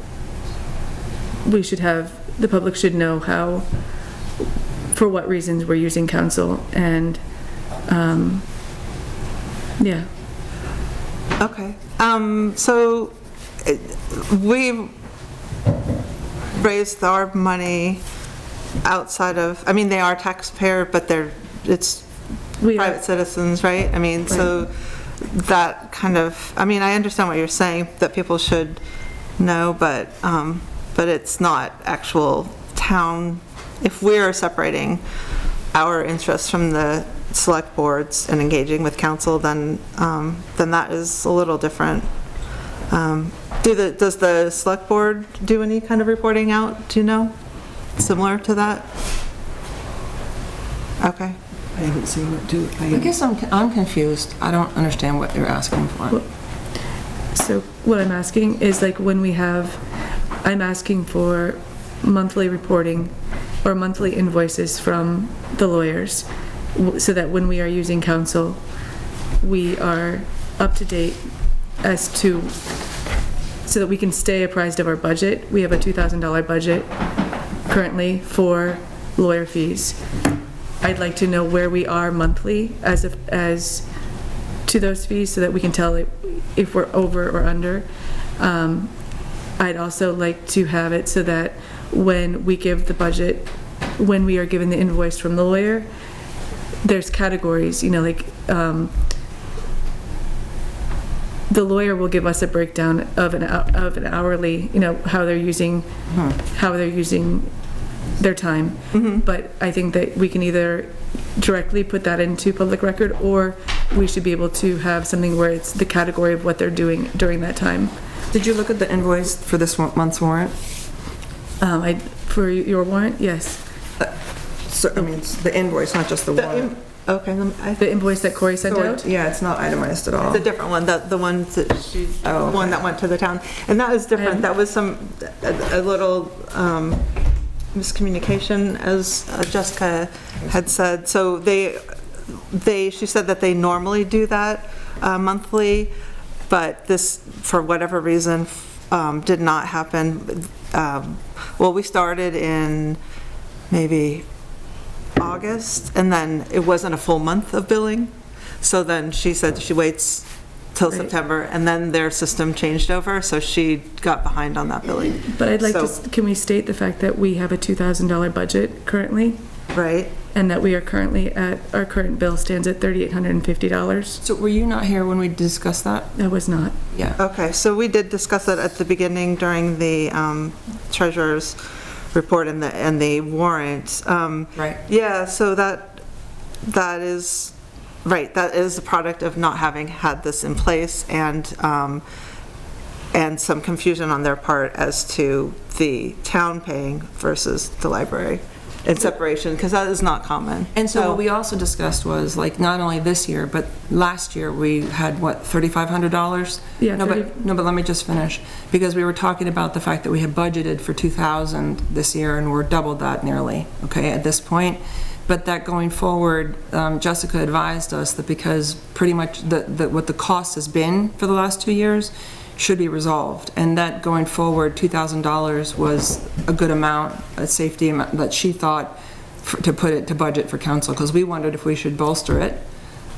we should have, the public should know how, for what reasons we're using council, and yeah. Okay. So we raised our money outside of, I mean, they are taxpayer, but it's private citizens, right? I mean, so that kind of, I mean, I understand what you're saying, that people should know, but it's not actual town. If we're separating our interests from the select boards and engaging with council, then that is a little different. Does the select board do any kind of reporting out, do you know? Similar to that? Okay. I haven't seen it too. I guess I'm confused. I don't understand what you're asking for. So what I'm asking is, like, when we have, I'm asking for monthly reporting or monthly invoices from the lawyers, so that when we are using council, we are up to date as to, so that we can stay apprised of our budget. We have a $2,000 budget currently for lawyer fees. I'd like to know where we are monthly as to those fees, so that we can tell if we're over or under. I'd also like to have it so that when we give the budget, when we are given the invoice from the lawyer, there's categories, you know, like the lawyer will give us a breakdown of an hourly, you know, how they're using their time. But I think that we can either directly put that into public record, or we should be able to have something where it's the category of what they're doing during that time. Did you look at the invoice for this month's warrant? For your warrant, yes. So, I mean, it's the invoice, not just the warrant. Okay. The invoice that Corey sent out? Yeah, it's not itemized at all. The different one, the one that she, the one that went to the town, and that was different. That was a little miscommunication, as Jessica had said. So she said that they normally do that monthly, but this, for whatever reason, did not happen. Well, we started in maybe August, and then it wasn't a full month of billing. So then she said she waits till September, and then their system changed over, so she got behind on that billing. But I'd like to, can we state the fact that we have a $2,000 budget currently? Right. And that we are currently at, our current bill stands at $3,850. So were you not here when we discussed that? I was not. Yeah. Okay, so we did discuss it at the beginning during the treasurer's report and the warrant. Right. Yeah, so that is right. That is the product of not having had this in place, and some confusion on their part as to the town paying versus the library, and separation, because that is not common. And so what we also discussed was, like, not only this year, but last year we had, what, $3,500? Yeah. No, but let me just finish, because we were talking about the fact that we had budgeted for 2,000 this year, and we're doubled that nearly, okay, at this point. But that going forward, Jessica advised us that because pretty much what the cost has been for the last 2 years, should be resolved. And that going forward, $2,000 was a good amount, a safety amount that she thought to put it to budget for council, because we wondered if we should bolster it.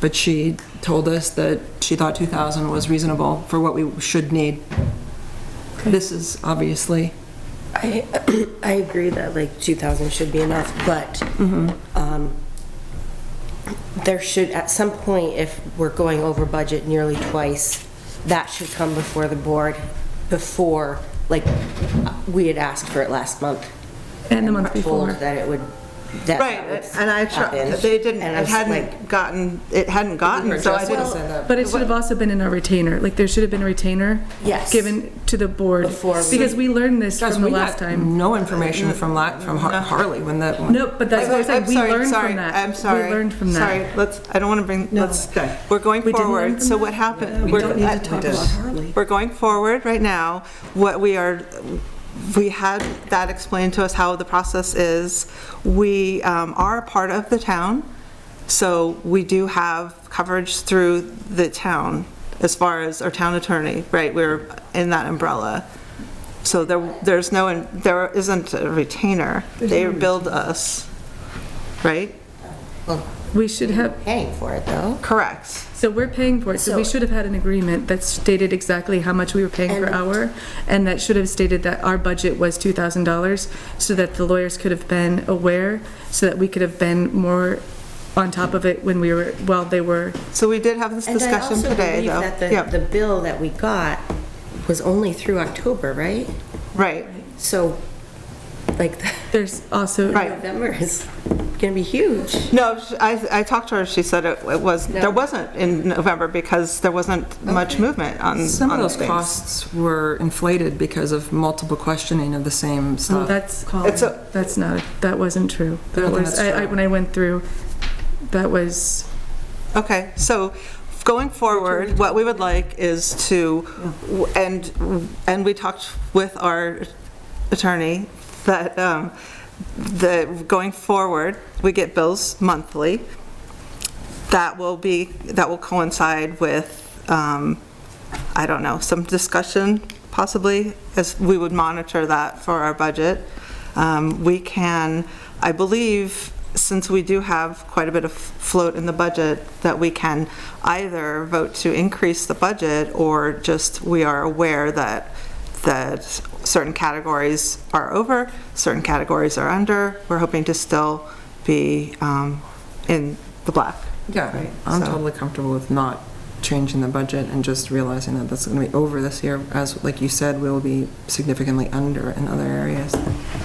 But she told us that she thought 2,000 was reasonable for what we should need. This is obviously... I agree that like 2,000 should be enough, but there should, at some point, if we're going over budget nearly twice, that should come before the board before, like, we had asked for it last month. And the month We're told before. that it would, that Right, would and I happen. tried, they didn't, And I it was hadn't like- gotten, so I didn't. But it should have also been in our retainer, like there should have been a retainer Yes. given to the board. Before we- Because we learned this Guys, from the we last got time. no information from Harley when that... No, but that's what I said, I'm we sorry, learned sorry, from that. I'm sorry. We learned from that. Sorry, I don't want to bring, we're going We didn't learn forward, from so that? what happened? We don't need to talk about Harley. We're going forward right now. We had that explained to us how the process is. We are a part of the town, so we do have coverage through the town as far as our town attorney, right? We're in that umbrella. So there isn't a retainer. They billed us, right? We should have, Paying for it, though. Correct. so we're paying for it, so we So- should have had an agreement that stated exactly how much we were paying per And- hour, and that should have stated that our budget was $2,000, so that the lawyers could have been aware, so that we could have been more on top of it when we were, while they were, So we did have this And I discussion also today, believe though. that Yeah, the bill that we got was only through October, right? right. So, like, there's also. Right. November is gonna be huge. No, I talked to her, she said it was, there wasn't in November because there wasn't much movement on Some of on those things. costs were inflated because of multiple questioning of the same Oh, stuff. that's not, that wasn't true. I don't That think was, that's true. when I went through, that was, Okay, so going forward, what we would like is to, and we talked with our attorney, that going forward, we get bills monthly. That will coincide with, I don't know, some discussion possibly, as we would monitor that for our budget. We can, I believe, since we do have quite a bit of float in the budget, that we can either vote to increase the budget or just, we are aware that certain categories are over, certain categories are under. We're hoping to still be in the black. Yeah, I'm So- totally comfortable with not changing the budget and just realizing that that's going to be over this year. As, like you said, we'll be significantly under in other areas.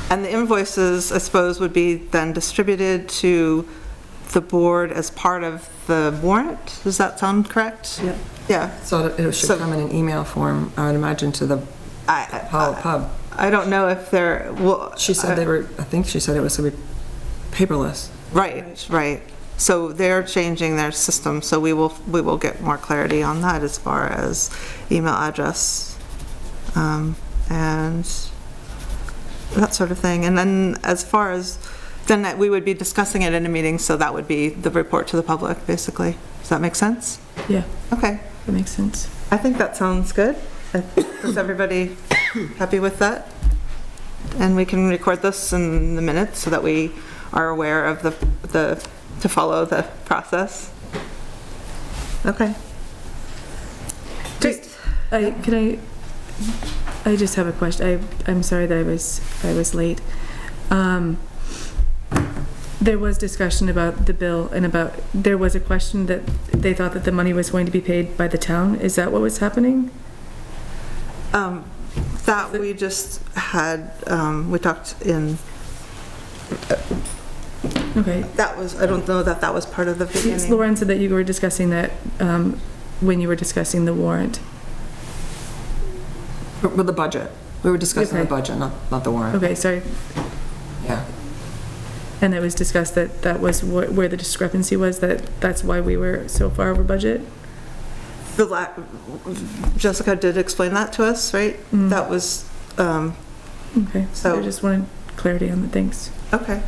And the invoices, I suppose, would be then distributed to the board as part of the warrant? Does that sound correct? Yep. Yeah. So it should So- come in an email form, I would imagine, to the Pawlet pub. I don't know if they're, well. She said they were, I think she said it was going to be paperless. Right. So they're changing their system, so we will get more clarity on that as far as email address, and that sort of thing. And then as far as, then that we would be discussing it in a meeting, so that would be the report to the public, basically. Does that make sense? yeah, Okay. that makes sense. I think that sounds good. Is everybody happy with that? And we can record this in the minutes so that we are aware of to follow the process. Okay. Just, I just have a question. I'm sorry that I was late. There was discussion about the bill and there was a question that they thought that the money was going to be paid by the town. Is that what was happening? That we just had, we talked in, Okay. that was, I don't know that was part of the beginning. Lauren said that you were discussing that when you were discussing the warrant. With the budget. We were discussing the Okay. budget, not the warrant. Okay, sorry. Yeah. And it was discussed that that was where the discrepancy was, that's why we were so far over budget? Jessica did explain that to us, right? That was, Okay, so So- I just wanted clarity on the things. okay.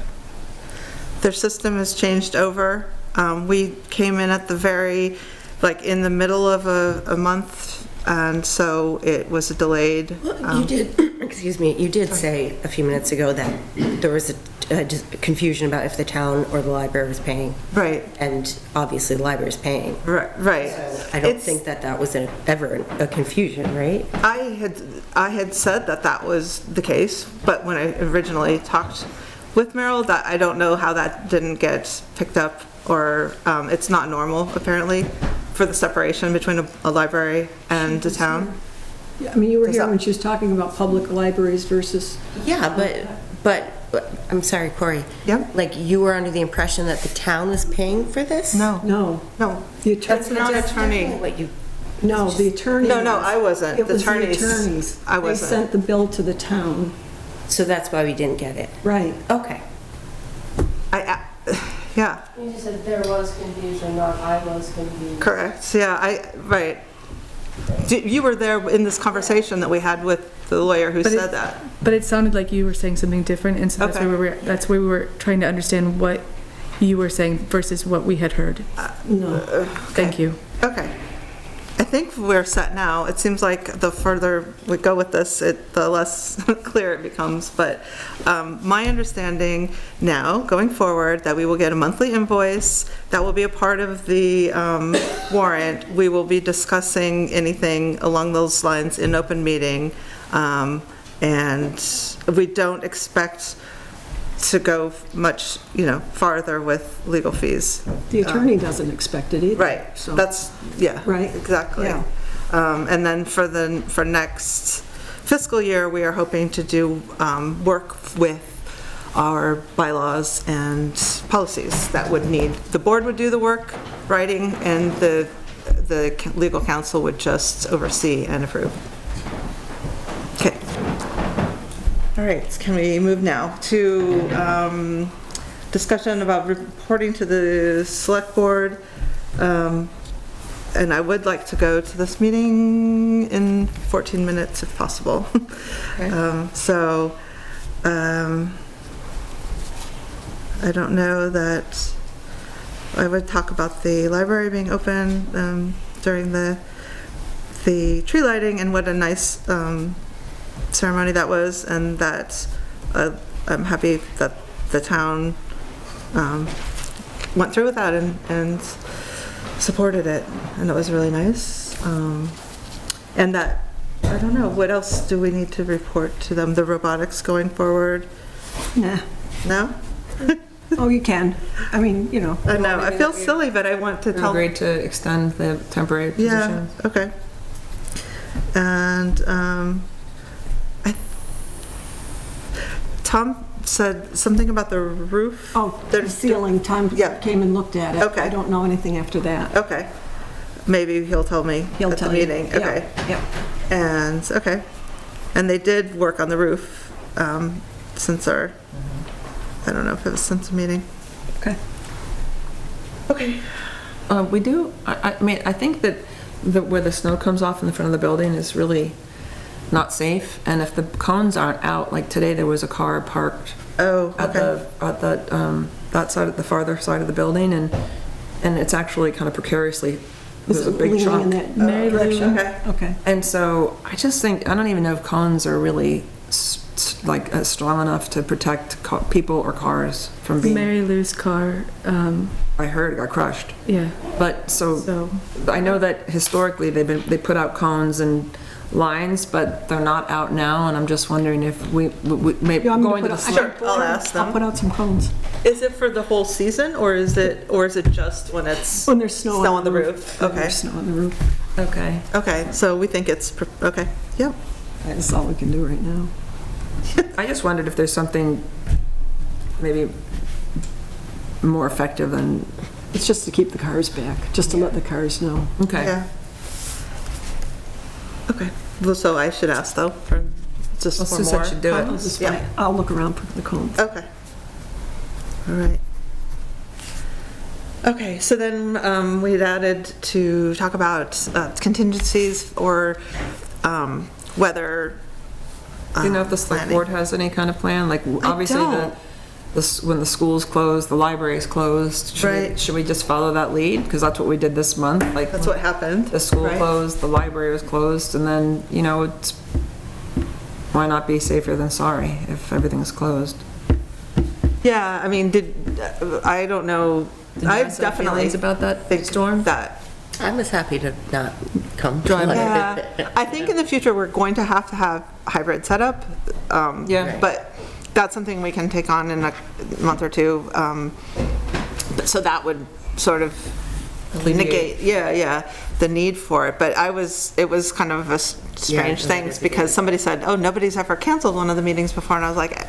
Their system has changed over. We came in at the very, like, in the middle of a month and so it was delayed. You did, excuse me, you did say a few minutes ago that there was a confusion about if the town or the library was paying. Right, And obviously the library is paying. right. I don't It's- think that was ever a confusion, right? I had said that that was the case, but when I originally talked with Merrill, that I don't know how that didn't get picked up, or it's not normal apparently for the separation between a library and a town. Yeah, I mean, you were Does here that- when she was talking about public libraries versus, Yeah, but, I'm sorry, Corey. Yep. Like, you were under the impression that the town was paying for this? No, no, no, the that's attorney, not attorney. What you, no, the attorney. No, I wasn't. It The was the attorneys. attorneys. I wasn't. They sent the bill to the town, so that's why we didn't get it? right. Okay. Yeah, You just said there was confusion, not I was confused. correct, yeah, right. You were there in this conversation that we had with the lawyer who But it- said that. But it sounded like you were saying something different, and so that's Okay. that's where we were trying to understand what you were saying versus what we had heard. No, Thank you. Okay. I think we're set now. It seems like the further we go with this, the less clear it becomes. But my understanding now, going forward, that we will get a monthly invoice. That will be a part of the warrant. We will be discussing anything along those lines in open meeting. And we don't expect to go much, farther with legal fees. the attorney doesn't expect it either. Right, So, that's, yeah. Right, Exactly. yeah. And then for next fiscal year, we are hoping to do work with our bylaws and policies that would need, the board would do the work, writing, and the legal counsel would just oversee and approve. Okay. All right, can we move now to discussion about reporting to the select board? And I would like to go to this meeting in 14 minutes if possible. I don't know that I would talk about the library being open during the tree lighting and what a nice ceremony that was, and that I'm happy that the town went through with that and supported it, and it was really nice. And that, I don't know, what else do we need to report to them? The robotics going forward? Nah. No? Oh, you can. I mean, I know, I feel silly, but I want to We tell. agreed to extend the temporary Yeah, positions. okay. And Tom said something about the roof. oh, the ceiling, Tom Yeah. came and looked at it. Okay. I don't know anything after that. Okay. Maybe he'll tell me He'll at the tell you. meeting. Yeah, Okay. yeah. And, okay. And they did work on the roof since our, I don't know if it was since the meeting. Okay. Okay. We do, I mean, I think that where the snow comes off in the front of the building is really not safe, and if the cones aren't out, like today there was a car parked Oh, at okay. that side, the farther side of the building, and it's actually kind of precariously, Is there's a it big leaning in chunk. that Mary Lou. direction? Okay. Okay. And so I just think, I don't even know if cones are really strong enough to protect people or cars from being, Mary Lou's car, I heard it got crushed. yeah, But so, I know that historically they put out cones and lines, but they're not out now, and I'm just wondering if we maybe You want me going to put the out- select Sure, I'll ask I'll them. put out some cones. Is it for the whole season, or is it just when it's When there's snow on the roof? When Okay. there's snow on the roof. Okay. Okay, so we think it's, okay, yep. That's all we can do right now. I just wondered if there's something maybe more effective than, It's just to keep the cars back, just to let the cars know. okay. Yeah. Okay, well, so I should ask though, for just Well, for Sue said more she'd do it. comments? Just Yeah. fine. I'll look around for the cones. Okay. All right. Okay, so then we had added to talk about contingencies or whether. Do you know if the select planning. board has any kind of plan? Like, obviously, don't. when the school's closed, the library's closed. Right. Should we just follow that lead? Because that's what we did this month. Like, That's what happened. the school right? closed, the library was closed, and then, you know, it's, why not be safer than sorry if everything's closed? Yeah, I mean, I don't know. Did you I've guys have definitely feelings about that think storm? that. I was happy to not come. Yeah, I think in the future, we're going to have hybrid setup. Yeah. But that's something we can take on in a month or two. So that would sort of negate, the need for it. But it was kind of a strange thing because somebody said, oh, nobody's ever canceled one of the meetings before. And I was like,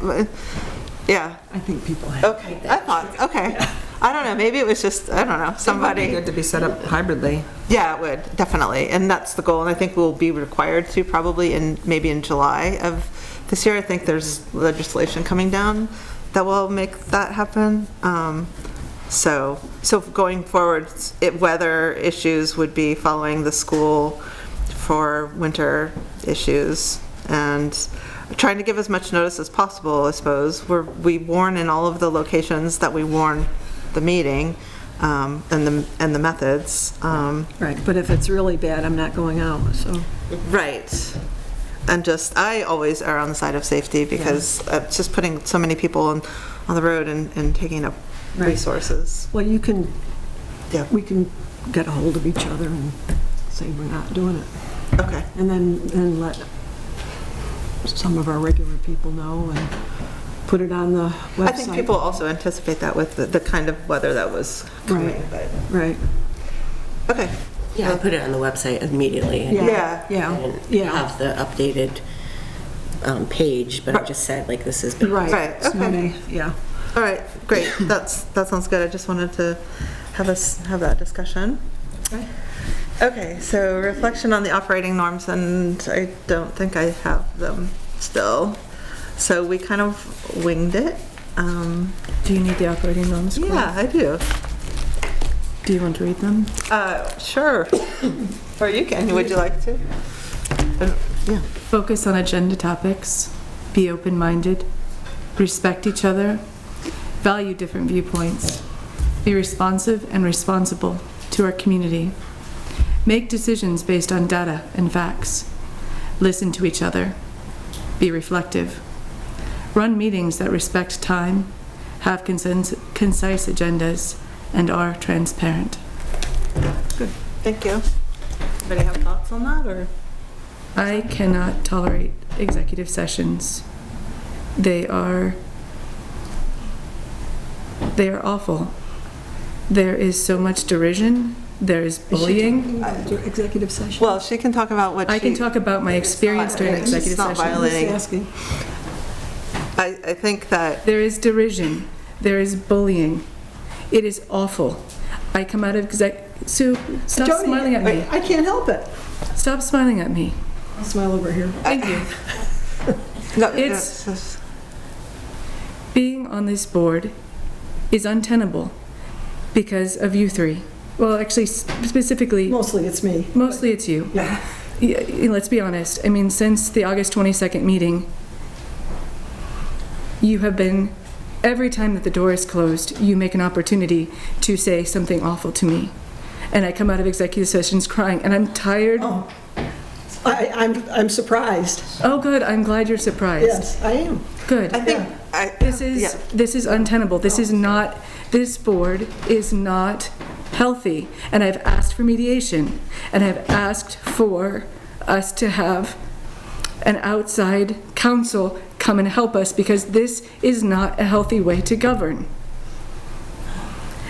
yeah. I think people have. Okay, I thought, okay. I don't know, maybe it was just, I don't know, somebody. It'd be good to be set up hybridly. Yeah, it would, definitely. And that's the goal. And I think we'll be required to probably maybe in July of this year. I think there's legislation coming down that will make that happen. So going forward, weather issues would be following the school for winter issues and trying to give as much notice as possible, I suppose. We warn in all of the locations that we warn the meeting and the methods. Right, but if it's really bad, I'm not going out, so. Right. And I always err on the side of safety because it's just putting so many people on the road and taking up resources. Well, we can Yeah. get a hold of each other and say we're not doing it. Okay. And then let some of our regular people know and put it on the website. I think people also anticipate that with the kind of weather that was coming. Right. But, Right. okay. Yeah, I put it on the website immediately. And Yeah. Yeah. I didn't Yeah. have the updated page, but I just said, like, this is. Right. Right, It's not okay. Yeah. All right, great. That sounds good. I just wanted to have that discussion. Okay, so reflection on the operating norms, and I don't think I have them still. So we kind of winged it. Do you need the operating norms? Claire? Yeah, I do. Do you want to read them? Sure. Or you can. Would you like to? Yeah. Focus on agenda topics. Be open-minded. Respect each other. Value different viewpoints. Be responsive and responsible to our community. Make decisions based on data and facts. Listen to each other. Be reflective. Run meetings that respect time, have concise agendas, and are transparent. Good. Thank you. Anybody have thoughts on that, or? I cannot tolerate executive sessions. They are awful. There is so much derision. There is bullying. Executive session. Well, she can talk about what I can talk about my experience during executive It's not session. violating. Just asking. I think that There is derision. There is bullying. It is awful. I come out of Sue, stop Jody, smiling at me. I can't help it. Stop smiling at me. I'll smile over here. Thank you. no, It's- Being on this board is untenable because of you three. Well, actually, specifically, Mostly it's me. mostly it's you. Yeah. Yeah, let's be honest. I mean, since the August 22nd meeting, you have been, every time that the door is closed, you make an opportunity to say something awful to me. And I come out of executive sessions crying, and I'm tired. Oh, I'm surprised. Oh, good. I'm glad you're surprised. Yes, I am. Good. I think This is untenable. This is not, this board is not healthy. And I've asked for mediation, and I've asked for us to have an outside counsel come and help us, because this is not a healthy way to govern.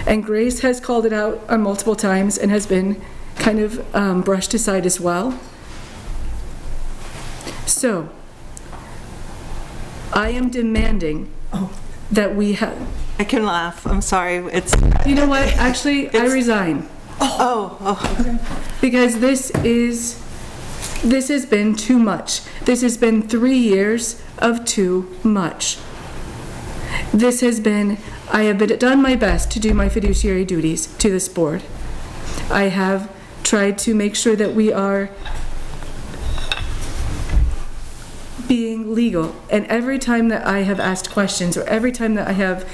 And Grace has called it out on multiple times and has been kind of brushed aside as well. So, I am demanding that we have, I can laugh. I'm sorry. It's you know what, actually, I resign. okay. Because this has been too much. This has been 3 years of too much. This has been, I have done my best to do my fiduciary duties to this board. I have tried to make sure that we are being legal. And every time that I have asked questions, or every time that I have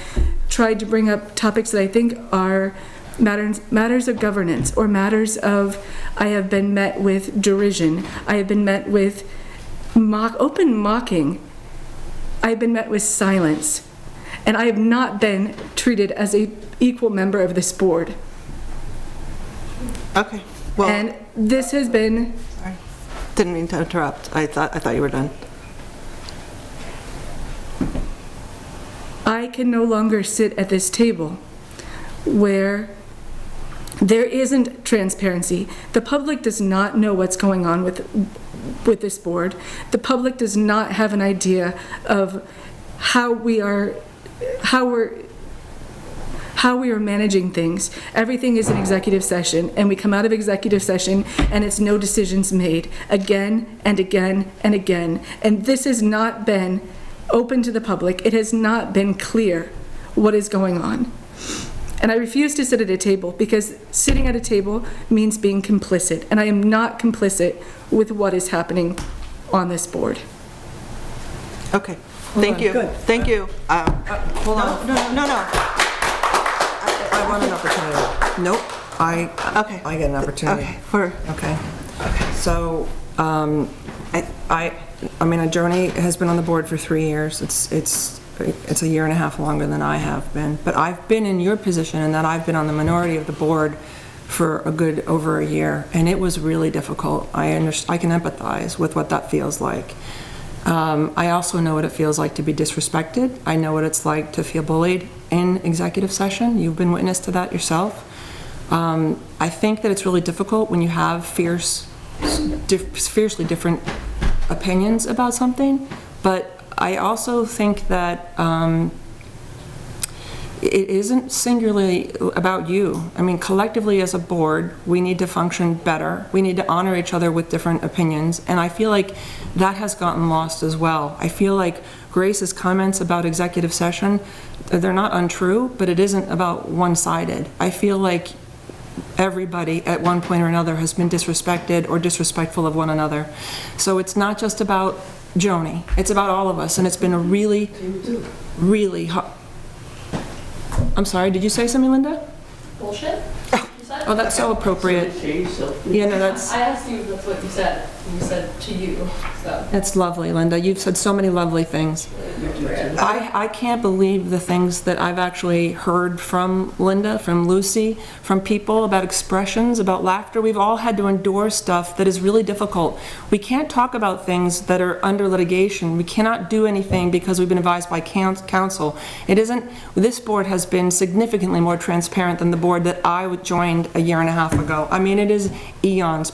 tried to bring up topics that I think are matters of governance, or matters of, I have been met with derision, I have been met with open mocking, I have been met with silence, and I have not been treated as an equal member of this board. Okay, well, And this has been, sorry. Didn't mean to interrupt. I thought you were done. I can no longer sit at this table where there isn't transparency. The public does not know what's going on with this board. The public does not have an idea of how we are managing things. Everything is an executive session, and we come out of executive session and it's no decisions made again and again and again. And this has not been open to the public. It has not been clear what is going on. And I refuse to sit at a table, because sitting at a table means being complicit, and I am not complicit with what is happening on this board. Okay, thank you. Good. Thank you. Hold on. No. I want an opportunity. Nope, Okay. I get an opportunity. Okay, Okay. So, I mean, Joni has been on the board for 3 years. It's a year and a half longer than I have been. But I've been in your position in that I've been on the minority of the board for a good over a year, and it was really difficult. I can empathize with what that feels like. I also know what it feels like to be disrespected. I know what it's like to feel bullied in executive session. You've been witness to that yourself. I think that it's really difficult when you have fiercely different opinions about something, but I also think that it isn't singularly about you. I mean, collectively as a board, we need to function better. We need to honor each other with different opinions, and I feel like that has gotten lost as well. I feel like Grace's comments about executive session, they're not untrue, but it isn't about one-sided. I feel like everybody at one point or another has been disrespected or disrespectful of one another. So it's not just about Joni, it's about all of us, and it's been a really, really hard. I'm sorry, did you say something, Linda? Bullshit? Oh, that's so appropriate. Yeah, no, that's... I asked you if that's what you said, and you said to you, so. That's lovely, Linda. You've said so many lovely things. I can't believe the things that I've actually heard from Linda, from Lucy, from people about expressions, about laughter. We've all had to endure stuff that is really difficult. We can't talk about things that are under litigation. We cannot do anything because we've been advised by counsel. It isn't, this board has been significantly more transparent than the board that I joined a year and a half ago. I mean, it is eons,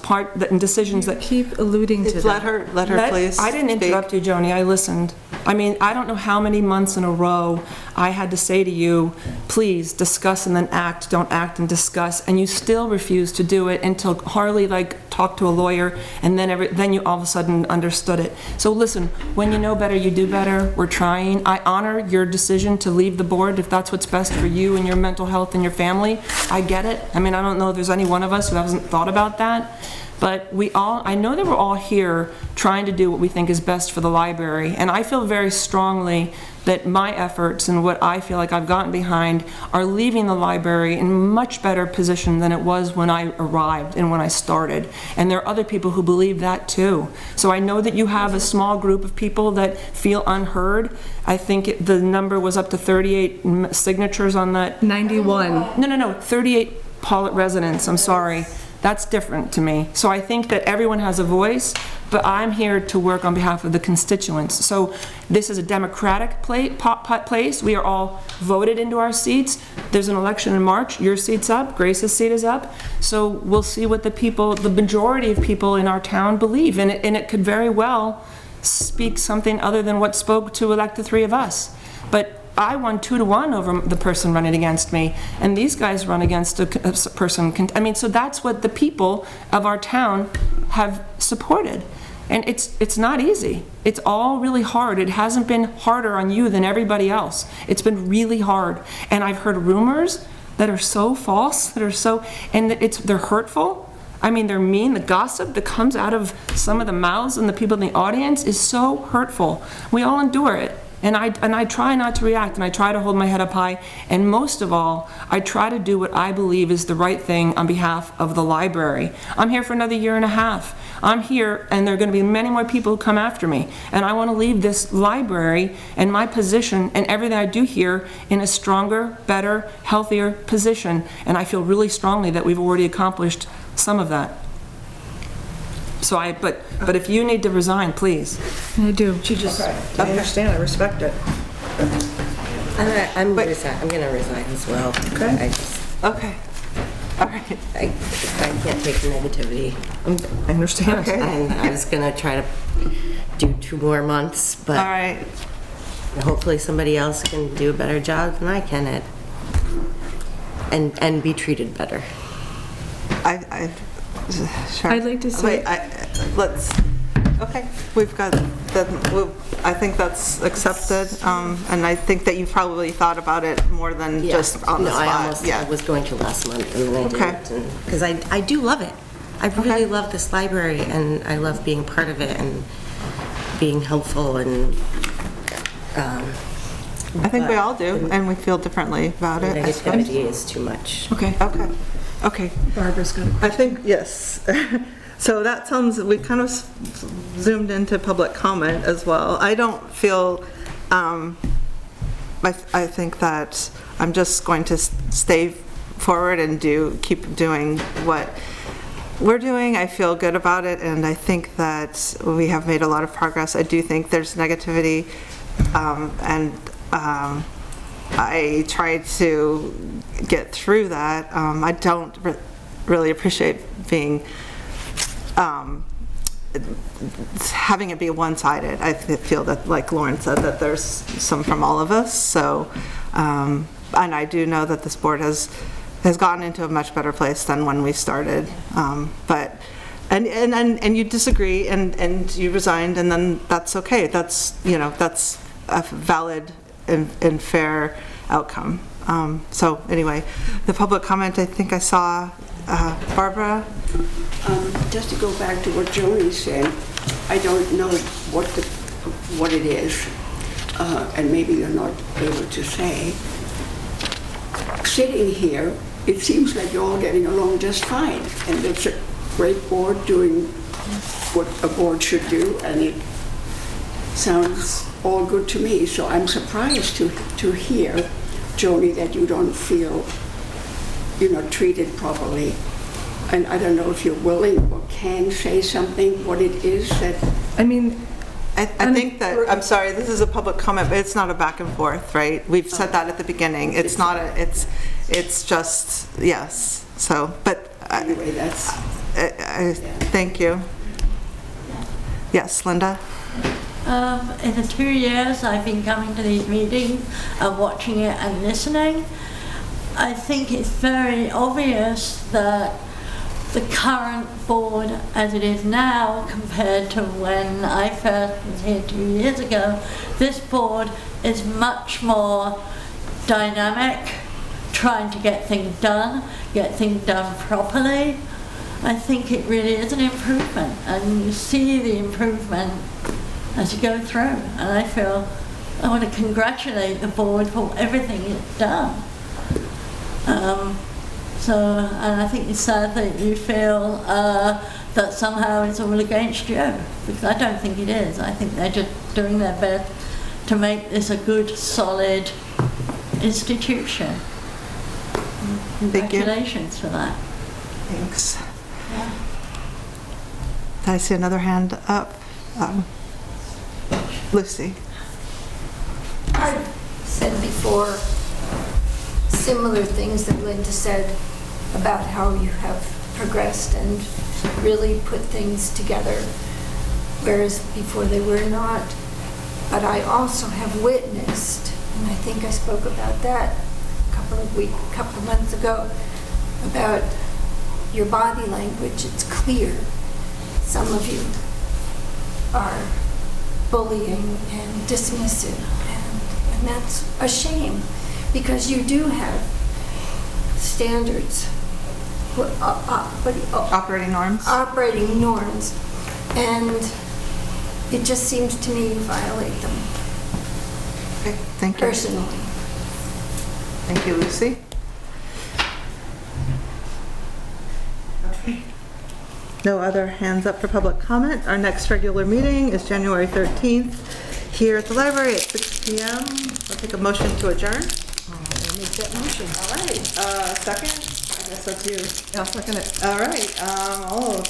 decisions that... Keep alluding to that. Let her please. I didn't interrupt you, Joni, I listened. I mean, I don't know how many months in a row I had to say to you, please discuss and then act, don't act and discuss, and you still refuse to do it until Harley talked to a lawyer, and then you all of a sudden understood it. So listen, when you know better, you do better. We're trying. I honor your decision to leave the board if that's what's best for you and your mental health and your family. I get it. I mean, I don't know if there's any one of us who hasn't thought about that. But I know that we're all here trying to do what we think is best for the library, and I feel very strongly that my efforts and what I feel like I've gotten behind are leaving the library in a much better position than it was when I arrived and when I started. And there are other people who believe that too. So I know that you have a small group of people that feel unheard. I think the number was up to 38 signatures on that. 91. No, 38 Pawlet residents, I'm sorry. That's different to me. So I think that everyone has a voice, but I'm here to work on behalf of the constituents. So this is a democratic place. We are all voted into our seats. There's an election in March. Your seat's up. Grace's seat is up. So we'll see what the majority of people in our town believe. And it could very well speak something other than what spoke to elect the three of us. But I won 2-1 over the person running against me, and these guys run against a person. I mean, so that's what the people of our town have supported. And it's not easy. It's all really hard. It hasn't been harder on you than everybody else. It's been really hard. And I've heard rumors that are so false, and they're hurtful. I mean, they're mean. The gossip that comes out of some of the mouths and the people in the audience is so hurtful. We all endure it. And I try not to react, and I try to hold my head up high, and most of all, I try to do what I believe is the right thing on behalf of the library. I'm here for another year and a half. I'm here, and there are going to be many more people who come after me, and I want to leave this library and my position and everything I do here in a stronger, better, healthier position, and I feel really strongly that we've already accomplished some of that. So but if you need to resign, please. I do. I understand, I respect it. I'm going to resign as well. Okay. I just, Okay. All right. I can't take the negativity. I understand. Okay. And I was going to try to do 2 more months, but All right. hopefully somebody else can do a better job than I can at, and be treated better. Sure. I'd like to say- Let's, okay, we've got, I think that's accepted, and I think that you probably thought about it more than just on the spot. No, I was going to last month, and then I Okay. didn't. Because I do love it. I really love this library, and I love being part of it and being helpful, and I think we all do, and we feel differently about it. negativity is too much. Okay. Okay. Barbara's got a I think, yes. So that sounds, we kind of zoomed into public comment as well. I don't feel, I think that I'm just going to stay forward and keep doing what we're doing. I feel good about it, and I think that we have made a lot of progress. I do think there's negativity, and I try to get through that. I don't really appreciate being, having it be one-sided. I feel that, like Lauren said, that there's some from all of us. So, and I do know that this board has gotten into a much better place than when we started. But and you disagree and you resigned, and then that's okay. That's that's a valid and fair outcome. So anyway, the public comment, I think I saw Barbara. Just to go back to what Joni said, I don't know what it is, and maybe you're not able to say. Sitting here, it seems like you're all getting along just fine, and it's a great board doing what a board should do, and it sounds all good to me. So I'm surprised to hear, Joni, that you don't feel treated properly. And I don't know if you're willing or can say something, what it is that... I mean, I think that, I'm sorry, this is a public comment, but it's not a back and forth, right? We've said that at the beginning. It's not it's just, yes. So, but anyway, that's... Thank you. Yes, Linda? In the 2 years I've been coming to these meetings and watching it and listening, I think it's very obvious that the current board as it is now compared to when I first was here 2 years ago, this board is much more dynamic, trying to get things done properly. I think it really is an improvement, and you see the improvement as you go through, and I want to congratulate the board for everything it's done. And I think it's sad that you feel that somehow it's all against you, because I don't think it is. I think they're just doing their best to make this a good, solid institution. Congratulations for that. Thanks. Did I see another hand up? Lucy. I've said before similar things that Linda said about how you have progressed and really put things together, whereas before they were not. But I also have witnessed, and I think I spoke about that a couple of months ago, about your body language. It's clear some of you are bullying and dismissive, and that's a shame, because you do have standards Operating norms? operating norms, and it just seems to me you violate them Okay, thank you. personally. Thank you, Lucy. No other hands up for public comment. Our next regular meeting is January 13th here at the library at 6 PM. I'll take a motion to adjourn. I'll make that motion. All right, second? I guess that's you. I'll second it. All right, all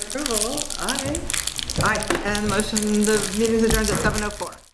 approval, aye. Aye, and motion, the meeting's adjourned at 7:04.